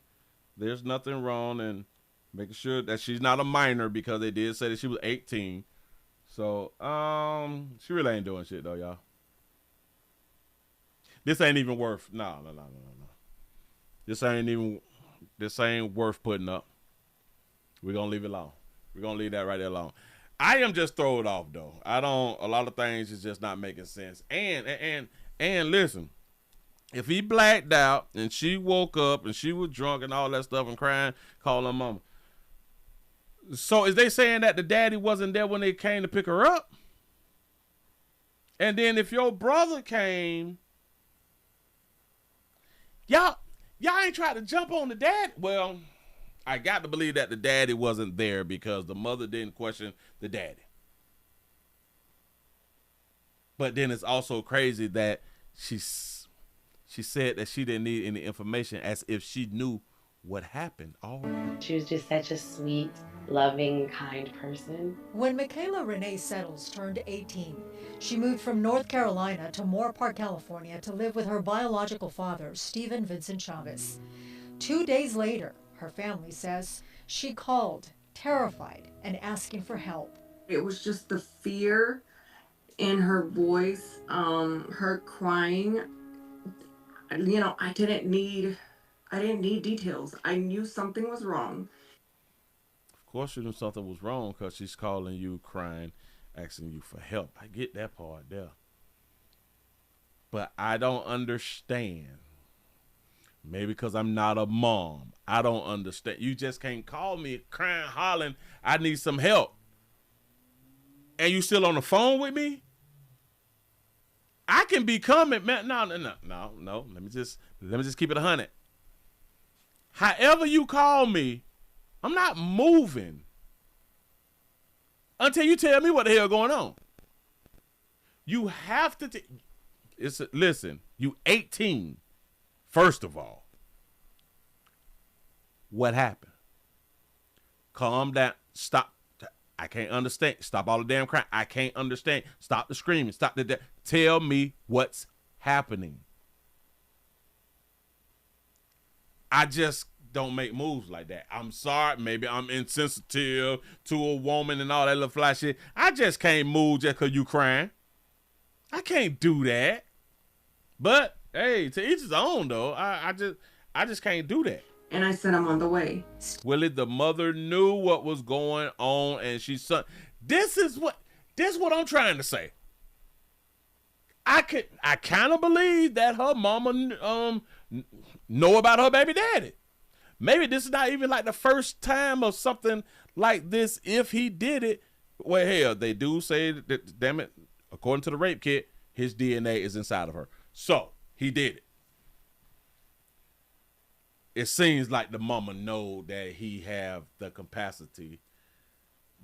wrong, and making sure that she's not a minor, because they did say that she was 18. So, she really ain't doing shit though, y'all. This ain't even worth. No. This ain't worth putting up. We're gonna leave it alone. We're gonna leave that right there alone. I am just thrown off though. A lot of things is just not making sense. And listen, if he blacked out and she woke up and she was drunk and all that stuff and crying, calling mama. So is they saying that the daddy wasn't there when they came to pick her up? And then if your brother came, y'all ain't trying to jump on the dad. Well, I got to believe that the daddy wasn't there because the mother didn't question the daddy. But then it's also crazy that she said that she didn't need any information, as if she knew what happened already. She was just such a sweet, loving, kind person. When Michaela Renee Settles turned 18, she moved from North Carolina to Moore Park, California to live with her biological father, Stephen Vincent Chavez. 2 days later, her family says she called, terrified and asking for help. It was just the fear in her voice, her crying. You know, I didn't need details. I knew something was wrong. Of course you knew something was wrong, because she's calling you, crying, asking you for help. I get that part there. But I don't understand. Maybe because I'm not a mom. I don't understand. You just can't call me crying, hollering, I need some help. And you still on the phone with me? I can be coming, man. No. Let me just keep it 100. However you call me, I'm not moving until you tell me what the hell going on. You have to. Listen. You 18. First of all, what happened? Calm down. Stop. I can't understand. Stop all the damn crying. I can't understand. Stop the screaming. Stop the. Tell me what's happening. don't make moves like that. I'm sorry, maybe I'm insensitive to a woman and all that little fly shit. I just can't move just because you crying. I can't do that. But hey, to each his own though. I just can't do that. And I said, I'm on the way. Willie, the mother knew what was going on, and she said, this is what I'm trying to say. I kind of believe that her mama know about her baby daddy. Maybe this is not even like the first time of something like this. If he did it, well, hell, they do say that, damn it, according to the rape kit, his DNA is inside of her. So he did it. It seems like the mama know that he have the capacity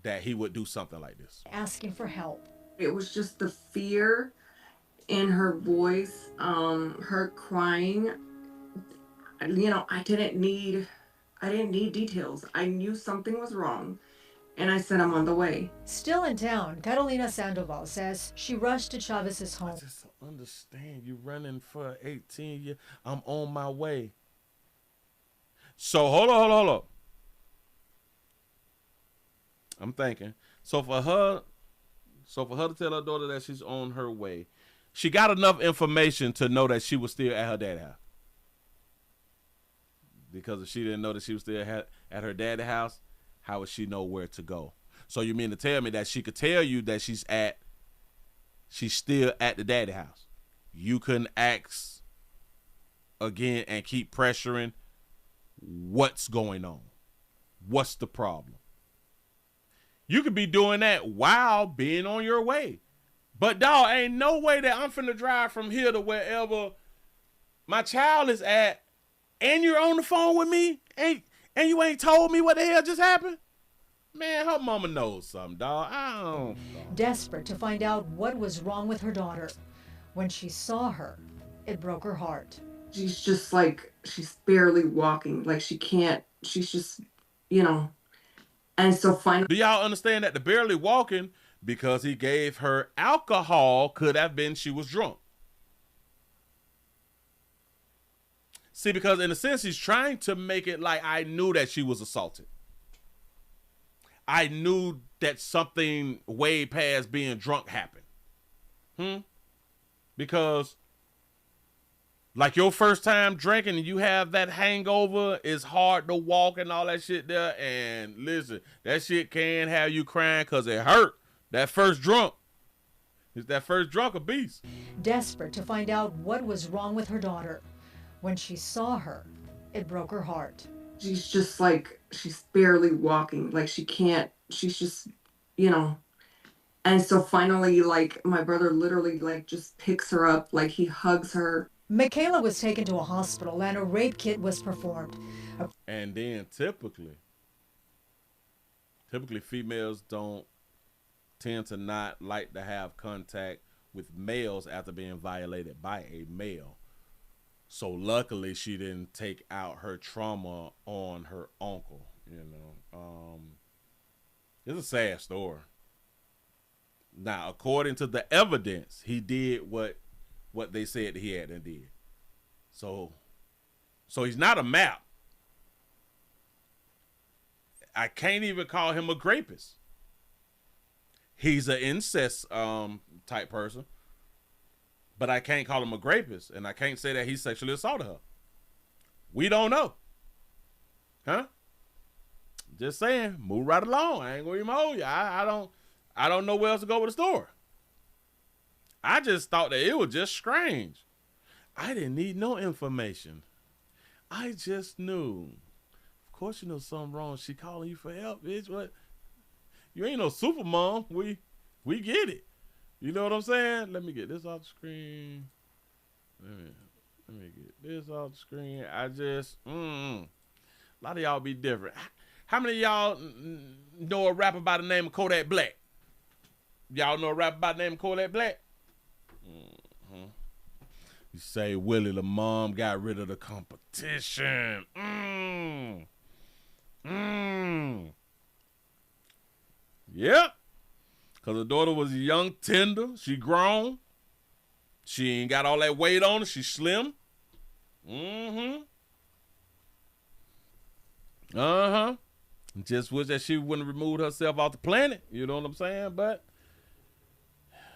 that he would do something like this. Asking for help. It was just the fear in her voice, her crying. You know, I didn't need details. I knew something was wrong, and I said, I'm on the way. Still in town, Carolina Sandoval says she rushed to Chavez's home. I just don't understand. You running for 18 years. I'm on my way. So hold on. I'm thinking. So for her to tell her daughter that she's on her way, she got enough information to know that she was still at her dad's house. Because if she didn't know that she was still at her dad's house, how would she know where to go? So you mean to tell me that she could tell you that she's still at the daddy house? You couldn't ask again and keep pressuring what's going on? What's the problem? You could be doing that while being on your way. But dog, ain't no way that I'm finna drive from here to wherever my child is at and you're on the phone with me and you ain't told me what the hell just happened? Man, her mama knows something, dog. I don't know. Desperate to find out what was wrong with her daughter. When she saw her, it broke her heart. She's just like, she's barely walking. Like she's just, you know. And so finally. Do y'all understand that the barely walking, because he gave her alcohol, could have been she was drunk? See, because in a sense, he's trying to make it like I knew that she was assaulted. I knew that something way past being drunk happened. Because like your first time drinking and you have that hangover, it's hard to walk and all that shit there. And listen, that shit can have you crying because it hurt. That first drunk. Is that first drunk a beast? Desperate to find out what was wrong with her daughter. When she saw her, it broke her heart. She's just like, she's barely walking. Like she's just, you know. And so finally, like, my brother literally, like, just picks her up. Like, he hugs her. Michaela was taken to a hospital and a rape kit was performed. And then typically females don't tend to not like to have contact with males after being violated by a male. So luckily she didn't take out her trauma on her uncle, you know. It's a sad story. Now, according to the evidence, he did what they said he had and did. So he's not a map. I can't even call him a rapist. He's an incest type person. But I can't call him a rapist, and I can't say that he sexually assaulted her. We don't know. Huh? Just saying, move right along. I ain't gonna even hold you. I don't know where else to go with the story. I just thought that it was just strange. I didn't need no information. I just knew. Of course you know something wrong. She calling you for help, bitch. What? You ain't no super mom. We get it. You know what I'm saying? Let me get this off the screen. Let me get this off the screen. I just, a lot of y'all be different. How many of y'all know a rapper by the name of Kodak Black? Y'all know a rapper by the name of Kodak Black? You say Willie, the mom got rid of the competition. Yep. Because her daughter was young, tender. She grown. She ain't got all that weight on her. She slim. Just wish that she wouldn't have removed herself off the planet. You know what I'm saying? But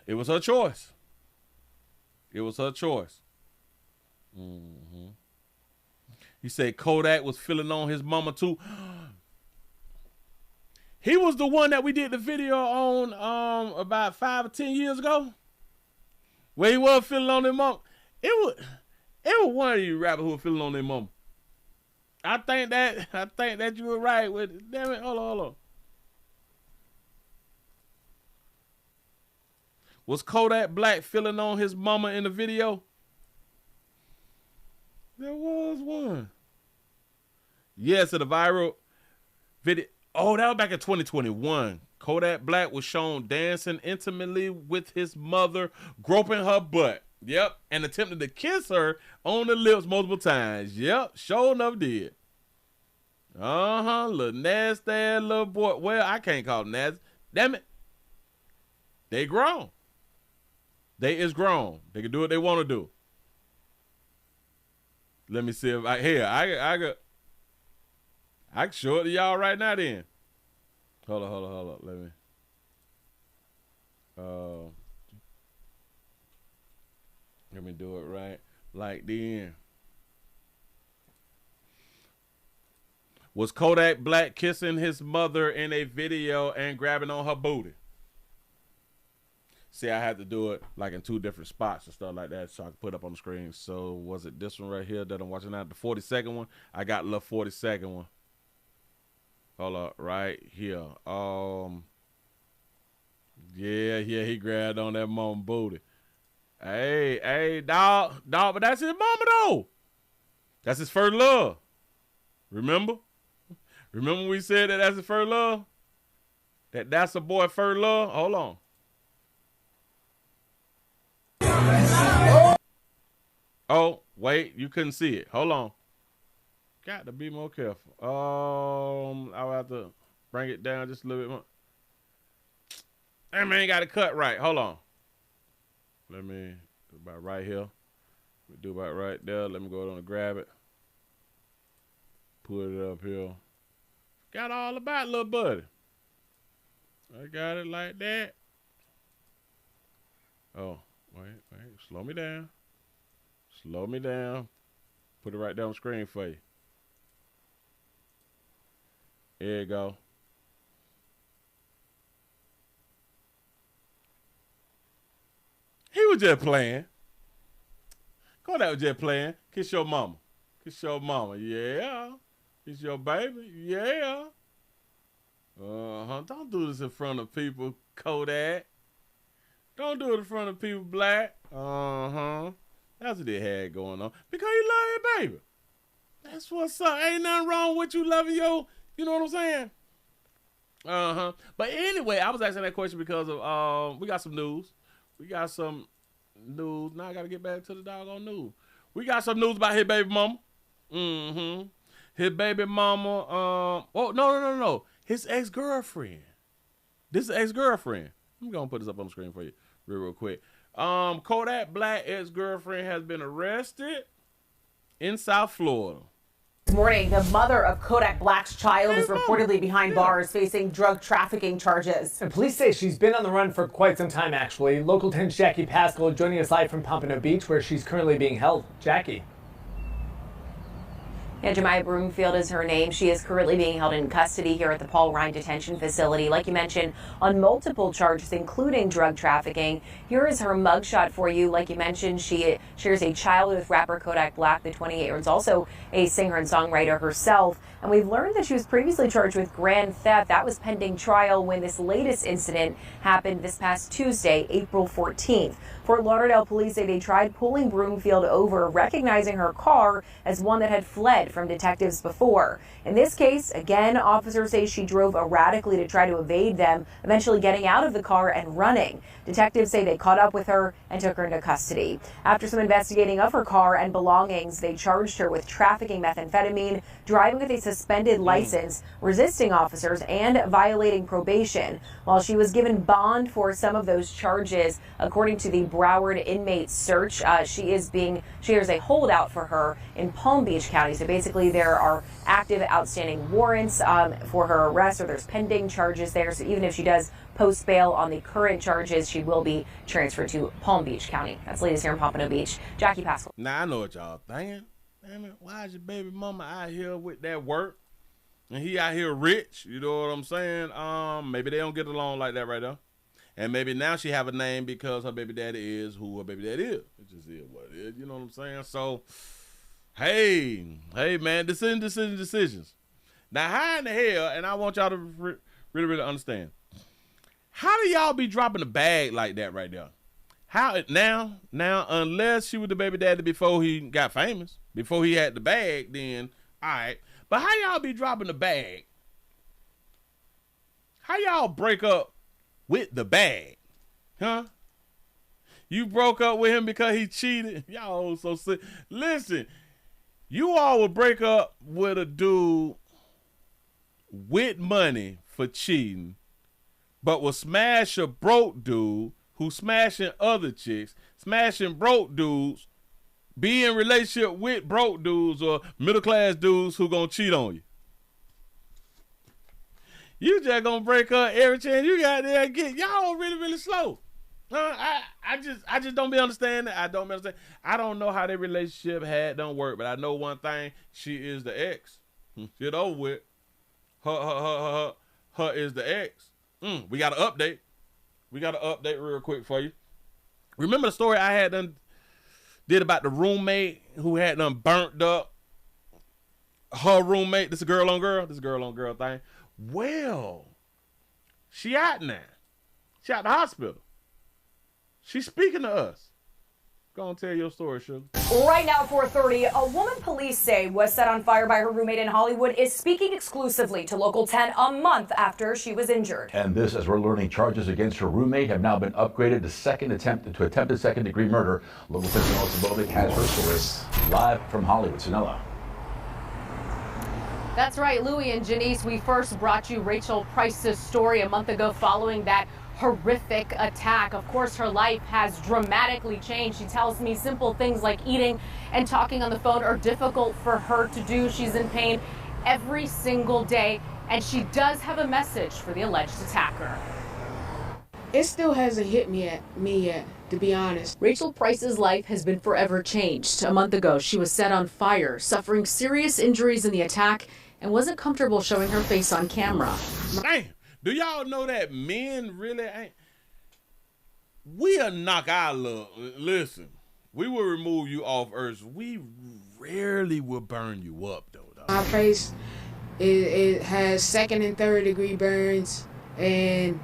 it was her choice. It was her choice. He said Kodak was feeling on his mama too. He was the one that we did the video on about 5 or 10 years ago, where he was feeling on their mom. It was one of you rappers who were feeling on their mom. I think that you were right with it. Damn it, hold on. Was Kodak Black feeling on his mama in the video? There was one. Yes, in the viral video. Oh, that was back in 2021. Kodak Black was shown dancing intimately with his mother, groping her butt. Yep, and attempted to kiss her on the lips multiple times. Yep, sure enough did. Little nasty ass little boy. Well, I can't call them nasty. Damn it. They grown. They is grown. They can do what they want to do. Let me see if I can show it to y'all right now then. Hold on. Let me do it right like then. Was Kodak Black kissing his mother in a video and grabbing on her booty? See, I had to do it like in 2 different spots and stuff like that so I could put up on the screen. So was it this one right here that I'm watching now? The 42nd one? I got the 42nd one. Hold up, right here. Yeah, he grabbed on that mama booty. Hey, dog, but that's his mama though. That's his first love. Remember when we said that that's his first love? That's a boy first love? Hold on. Oh, wait, you couldn't see it. Hold on. Got to be more careful. I'll have to bring it down just a little bit more. That man got it cut right. Hold on. Let me do about right here. Let me do about right there. Let me go on and grab it. Put it up here. Got all about little buddy. I got it like that. Oh, wait. Slow me down. Slow me down. Put it right down on the screen for you. There you go. He was just playing. Kodak was just playing. Kiss your mama. Kiss your mama. Yeah. Kiss your baby. Yeah. Don't do this in front of people, Kodak. Don't do it in front of people, Black. That's what they had going on. Because you love your baby. That's what's up. Ain't nothing wrong with you loving your, you know what I'm saying? But anyway, I was asking that question because of we got some news. Now I gotta get back to the doggone news. We got some news about his baby mama. His baby mama, no. His ex-girlfriend. This is ex-girlfriend. I'm gonna put this up on the screen for you real quick. Kodak Black ex-girlfriend has been arrested in South Florida. This morning, the mother of Kodak Black's child is reportedly behind bars facing drug trafficking charges. And police say she's been on the run for quite some time, actually. Local 10's Jackie Pascal joining us live from Pompano Beach, where she's currently being held. Jackie. And Jemiah Broomfield is her name. She is currently being held in custody here at the Paul Ryan Detention Facility, like you mentioned, on multiple charges, including drug trafficking. Here is her mugshot for you. Like you mentioned, she shares a child with rapper Kodak Black. The 28-year-old is also a singer and songwriter herself. And we've learned that she was previously charged with grand theft. That was pending trial when this latest incident happened this past Tuesday, April 14th. Fort Lauderdale police say they tried pulling Broomfield over, recognizing her car as one that had fled from detectives before. In this case, again, officers say she drove erratically to try to evade them, eventually getting out of the car and running. Detectives say they caught up with her and took her into custody. After some investigating of her car and belongings, they charged her with trafficking methamphetamine, driving with a suspended license, resisting officers, and violating probation. While she was given bond for some of those charges, according to the Broward inmate search, she is a holdout for her in Palm Beach County. So basically Basically, there are active outstanding warrants for her arrest, or there's pending charges there. So even if she does post bail on the current charges, she will be transferred to Palm Beach County. That's the latest here in Pompano Beach. Jackie Pascal. Now, I know what y'all thinking. Damn it, why is your baby mama out here with that work? And he out here rich, you know what I'm saying? Maybe they don't get along like that right now. And maybe now she have a name because her baby daddy is who her baby daddy is. It just is what it is, you know what I'm saying? So, hey, man, decisions. Now, how in the hell, and I want y'all to really understand, how do y'all be dropping a bag like that right there? How now, unless she was the baby daddy before he got famous, before he had the bag, then, all right. But how y'all be dropping the bag? How y'all break up with the bag? Huh? You broke up with him because he cheated? Y'all so sick. Listen, you all would break up with a dude with money for cheating, but will smash a broke dude who's smashing other chicks, smashing broke dudes, be in relationship with broke dudes or middle-class dudes who gonna cheat on you. You just gonna break up every chance you got there. Y'all really slow. I just don't be understanding. I don't understand. I don't know how their relationship don't work, but I know one thing: she is the ex. Get over with. Her is the ex. We got an update. We got an update real quick for you. Remember the story I had did about the roommate who had burnt up her roommate? This is girl on girl thing. Well, she out now. She out the hospital. She's speaking to us. Go and tell your story, Sugar. Right now at 4:30, a woman police say was set on fire by her roommate in Hollywood is speaking exclusively to Local 10 a month after she was injured. And this, as we're learning, charges against her roommate have now been upgraded to attempted second-degree murder. Local 10's Melissa Bovic has her story live from Hollywood. Sonella. That's right, Louie and Janice. We first brought you Rachel Price's story a month ago following that horrific attack. Of course, her life has dramatically changed. She tells me simple things like eating and talking on the phone are difficult for her to do. She's in pain every single day, and she does have a message for the alleged attacker. It still hasn't hit me yet, to be honest. Rachel Price's life has been forever changed. A month ago, she was set on fire, suffering serious injuries in the attack, and wasn't comfortable showing her face on camera. Damn. Do y'all know that men really ain't? We'll knock our luck. Listen, we will remove you off Earth. We rarely will burn you up, though. My face, it has second and third degree burns, and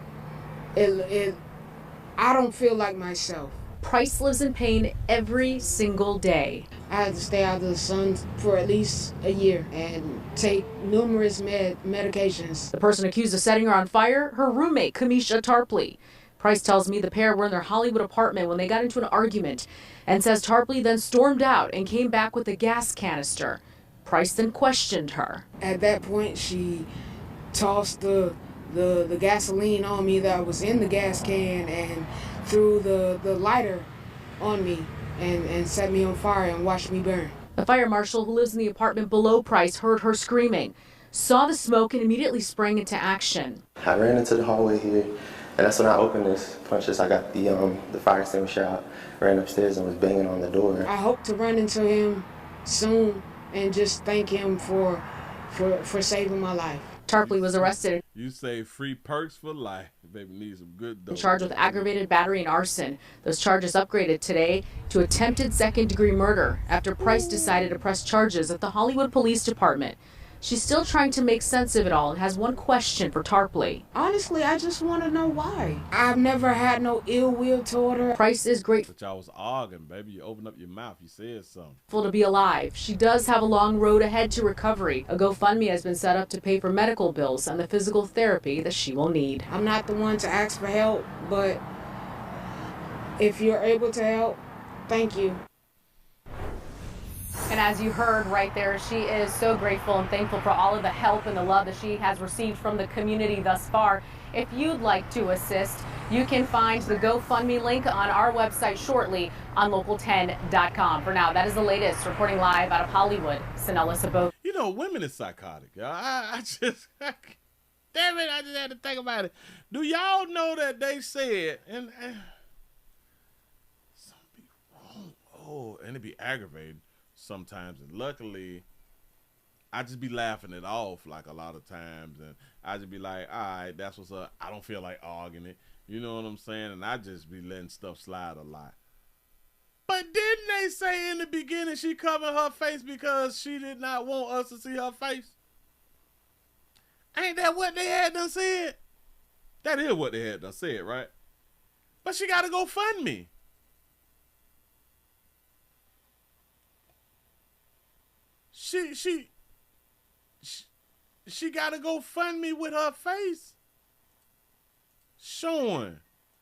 I don't feel like myself. Price lives in pain every single day. I had to stay out of the sun for at least a year and take numerous medications. The person accused of setting her on fire, her roommate, Kamisha Tarpley. Price tells me the pair were in their Hollywood apartment when they got into an argument, and says Tarpley then stormed out and came back with a gas canister. Price then questioned her. At that point, she tossed the gasoline on me that was in the gas can and threw the lighter on me and set me on fire and watched me burn. The fire marshal who lives in the apartment below Price heard her screaming, saw the smoke, and immediately sprang into action. I ran into the hallway here, and that's when I opened this punches. I got the fire extinguisher out, ran upstairs and was banging on the door. I hope to run into him soon and just thank him for saving my life. Tarpley was arrested. You say free perks for life. Baby needs some good dough. Charged with aggravated battery and arson. Those charges upgraded today to attempted second-degree murder after Price decided to press charges at the Hollywood Police Department. She's still trying to make sense of it all and has one question for Tarpley. Honestly, I just want to know why. I've never had no ill will toward her. Price is grateful. But y'all was arguing, baby. You opened up your mouth. You said something. To be alive. She does have a long road ahead to recovery. A GoFundMe has been set up to pay for medical bills and the physical therapy that she will need. I'm not the one to ask for help, but if you're able to help, thank you. And as you heard right there, she is so grateful and thankful for all of the help and the love that she has received from the community thus far. If you'd like to assist, You can find the GoFundMe link on our website shortly on local10.com. For now, that is the latest. Reporting live out of Hollywood, Sanella Sabo. You know, women is psychotic, y'all. Damn it, I just had to think about it. Do y'all know that they said, and something be wrong, and it be aggravating sometimes, and luckily, I just be laughing it off like a lot of times, and I just be like, all right, that's what's up. I don't feel like arguing it. You know what I'm saying? And I just be letting stuff slide a lot. But didn't they say in the beginning she covered her face because she did not want us to see her face? Ain't that what they had done said? That is what they had done said, right? But she got to go fund me. She got to go fund me with her face showing.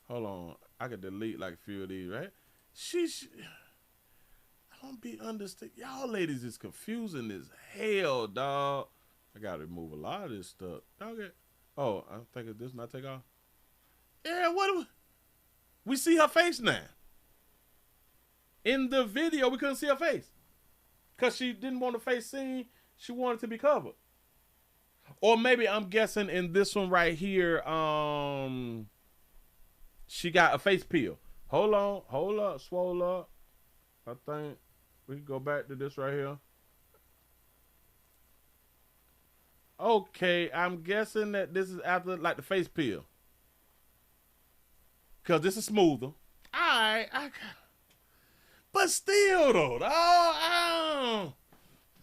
Hold on. I could delete like a few of these, right? I don't be understand. Y'all ladies is confusing as hell, dog. I got to remove a lot of this stuff. Okay. Oh, I think it does not take off. Yeah, what? We see her face now. In the video, we couldn't see her face. Because she didn't want the face seen. She wanted to be covered. Or maybe I'm guessing in this one right here, she got a face peel. Hold up, swole up. I think we can go back to this right here. Okay, I'm guessing that this is after like the face peel. Cause this is smoother. Alright, but still though, I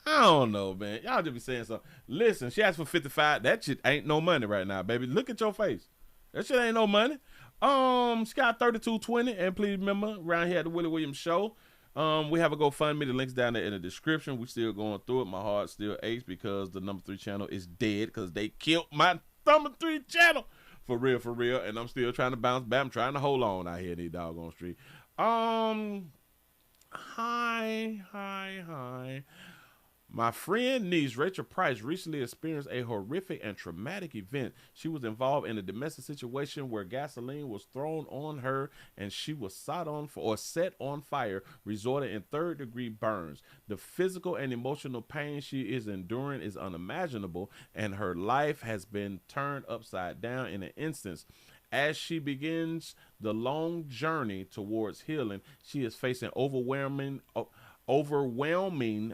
don't know, man. Y'all just be saying something. Listen, she asked for 55. That shit ain't no money right now, baby. Look at your face. That shit ain't no money. She got 3220, and please remember, around here at the Willie Williams Show, we have a GoFundMe. The link's down there in the description. We still going through it. My heart still aches because the number 3 channel is dead because they killed my number 3 channel. For real, and I'm still trying to bounce back. I'm trying to hold on out here in these doggone street. Hi. My friend niece, Rachel Price, recently experienced a horrific and traumatic event. She was involved in a domestic situation where gasoline was thrown on her and she was set on fire, resulting in third-degree burns. The physical and emotional pain she is enduring is unimaginable, and her life has been turned upside down in an instant. As she begins the long journey towards healing, she is facing overwhelming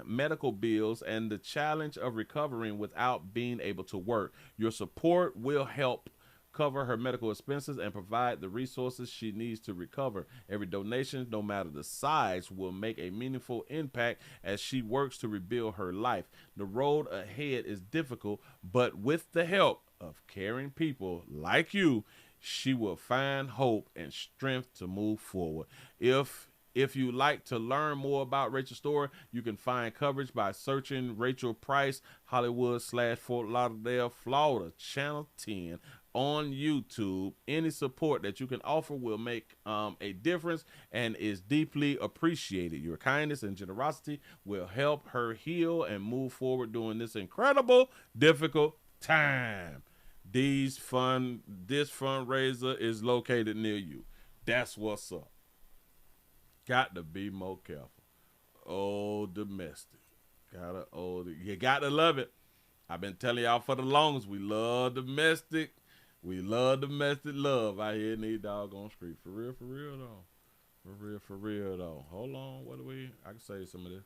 medical bills and the challenge of recovering without being able to work. Your support will help cover her medical expenses and provide the resources she needs to recover. Every donation, no matter the size, will make a meaningful impact as she works to rebuild her life. The road ahead is difficult, but with the help of caring people like you, she will find hope and strength to move forward. If you like to learn more about Rachel's story, you can find coverage by searching Rachel Price, Hollywood/Fort Lauderdale, Florida, Channel 10 on YouTube. Any support that you can offer will make a difference and is deeply appreciated. Your kindness and generosity will help her heal and move forward during this incredible, difficult time. This fundraiser is located near you. That's what's up. Got to be more careful. Oh, domestic. You got to love it. I've been telling y'all for the longest, we love domestic. We love domestic love out here in these doggone streets. For real though. For real though. Hold on. I can say some of this.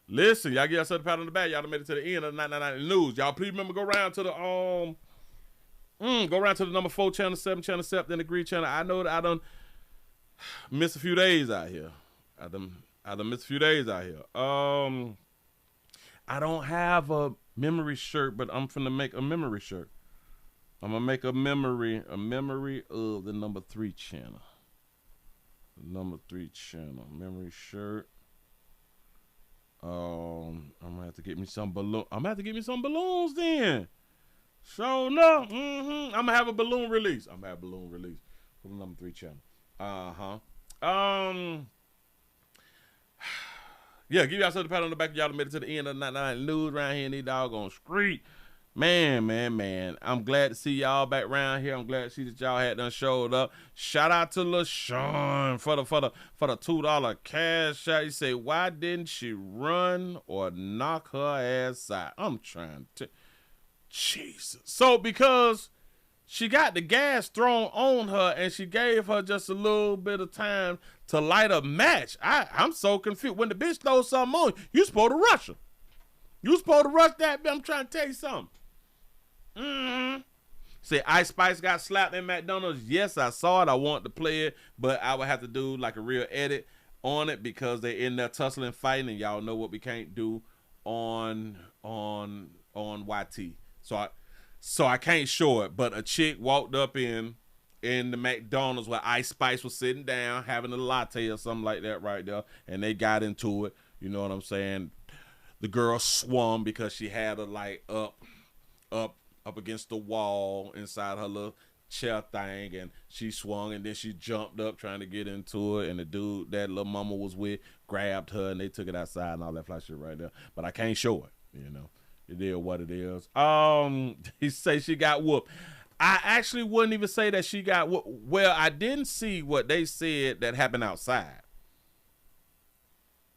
Listen, y'all get yourself a pat on the back. Y'all done made it to the end of the 999 News. Y'all please remember go around to the number 4 channel, 7 channel, then the green channel. I know that I done missed a few days out here. I done missed a few days out here. I don't have a memory shirt, but I'm finna make a memory shirt. I'm gonna make a memory of the number 3 channel. Number 3 channel memory shirt. I'm gonna have to get me some balloon. I'm gonna have to get me some balloons then. So no, I'm gonna have a balloon release. For the number 3 channel. Yeah, give y'all some pat on the back. Y'all made it to the end of the 999 News around here in these doggone street. Man. I'm glad to see y'all back around here. I'm glad to see that y'all had done showed up. Shout out to LaShawn for the $2 cash shot. You say, why didn't she run or knock her ass out? I'm trying to. Jesus. So because she got the gas thrown on her and she gave her just a little bit of time to light a match. I'm so confused. When the bitch throws something on you supposed to rush her. You supposed to rush that bitch. I'm trying to tell you something. Say Ice Spice got slapped in McDonald's. Yes, I saw it. I want to play it, but I would have to do like a real edit on it because they in there tussling, fighting, and y'all know what we can't do on YT. So I can't show it. But a chick walked up in the McDonald's where Ice Spice was sitting down having a latte or something like that right there, and they got into it. You know what I'm saying? The girl swung because she had her like up against the wall inside her little chair thing, and she swung and then she jumped up trying to get into it, and the dude that little mama was with grabbed her and they took it outside and all that fly shit right there. But I can't show it, you know. It is what it is. He say she got whooped. I actually wouldn't even say that she got whooped. Well, I didn't see what they said that happened outside.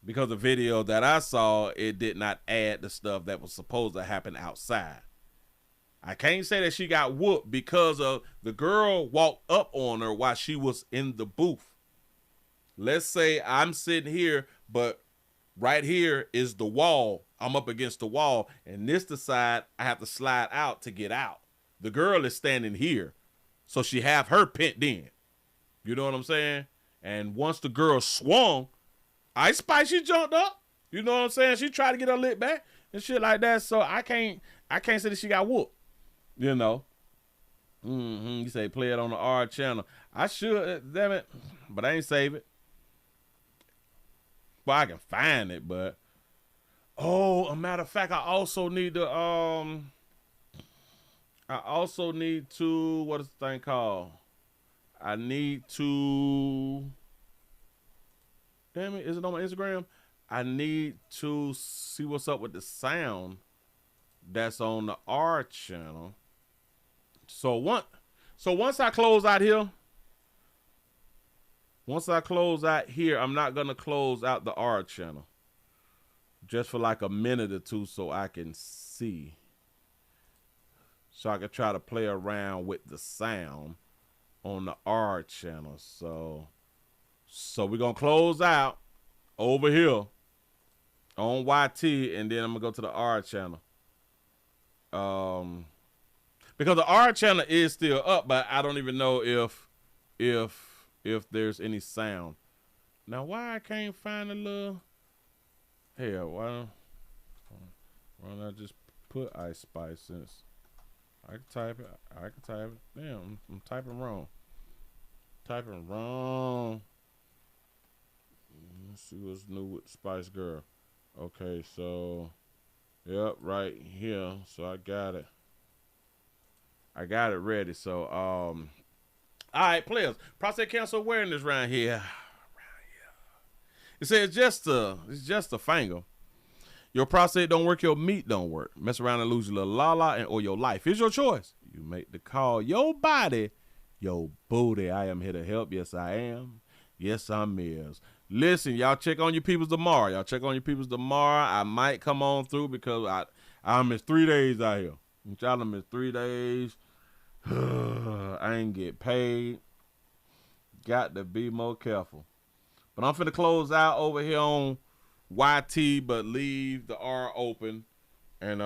Because the video that I saw, it did not add the stuff that was supposed to happen outside. I can't say that she got whooped because of the girl walked up on her while she was in the booth. Let's say I'm sitting here, but right here is the wall. I'm up against the wall, and this the side I have to slide out to get out. The girl is standing here, so she have her pent in. You know what I'm saying? And once the girl swung, Ice Spice, she jumped up. You know what I'm saying? She tried to get her lit back and shit like that. So I can't say that she got whooped. You know. You say play it on the R channel. I should, damn it, but I ain't save it. Well, I can find it, but a matter of fact, I also need to what is the thing called? I need to, damn it, is it on my Instagram? I need to see what's up with the sound that's on the R channel. So once I close out here, I'm not gonna close out the R channel. Just for like a minute or two so I can see. So I can try to play around with the sound on the R channel. So we're gonna close out over here on YT, and then I'm gonna go to the R channel. Because the R channel is still up, but I don't even know if there's any sound. Now why I can't find a little, hell, why don't I just put Ice Spice, since I can type it. Damn, I'm typing wrong. Let's see what's new with Spice Girl. Okay, so yep, right here. So I got it ready. So all right, players, prostate cancer awareness around here. It says it's just a finger. Your prostate don't work, your meat don't work. Mess around and lose your little la-la or your life. It's your choice. You make the call. Your body, your booty. I am here to help. Yes, I am. Yes, I'm is. Listen, y'all check on your peoples tomorrow. I might come on through because I missed 3 days out here. Y'all done missed 3 days. I ain't get paid. Got to be more careful. But I'm finna close out over here on YT, but leave the R open, and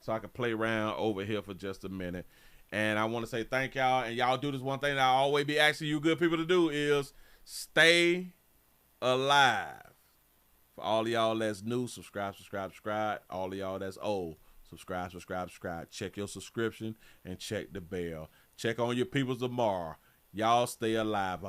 so I can play around over here for just a minute. And I want to say thank y'all, and y'all do this one thing that I always be asking you good people to do is stay alive. For all of y'all that's new, subscribe. All of y'all that's old, subscribe. Check your subscription and check the bell. Check on your peoples tomorrow. Y'all stay alive. I'm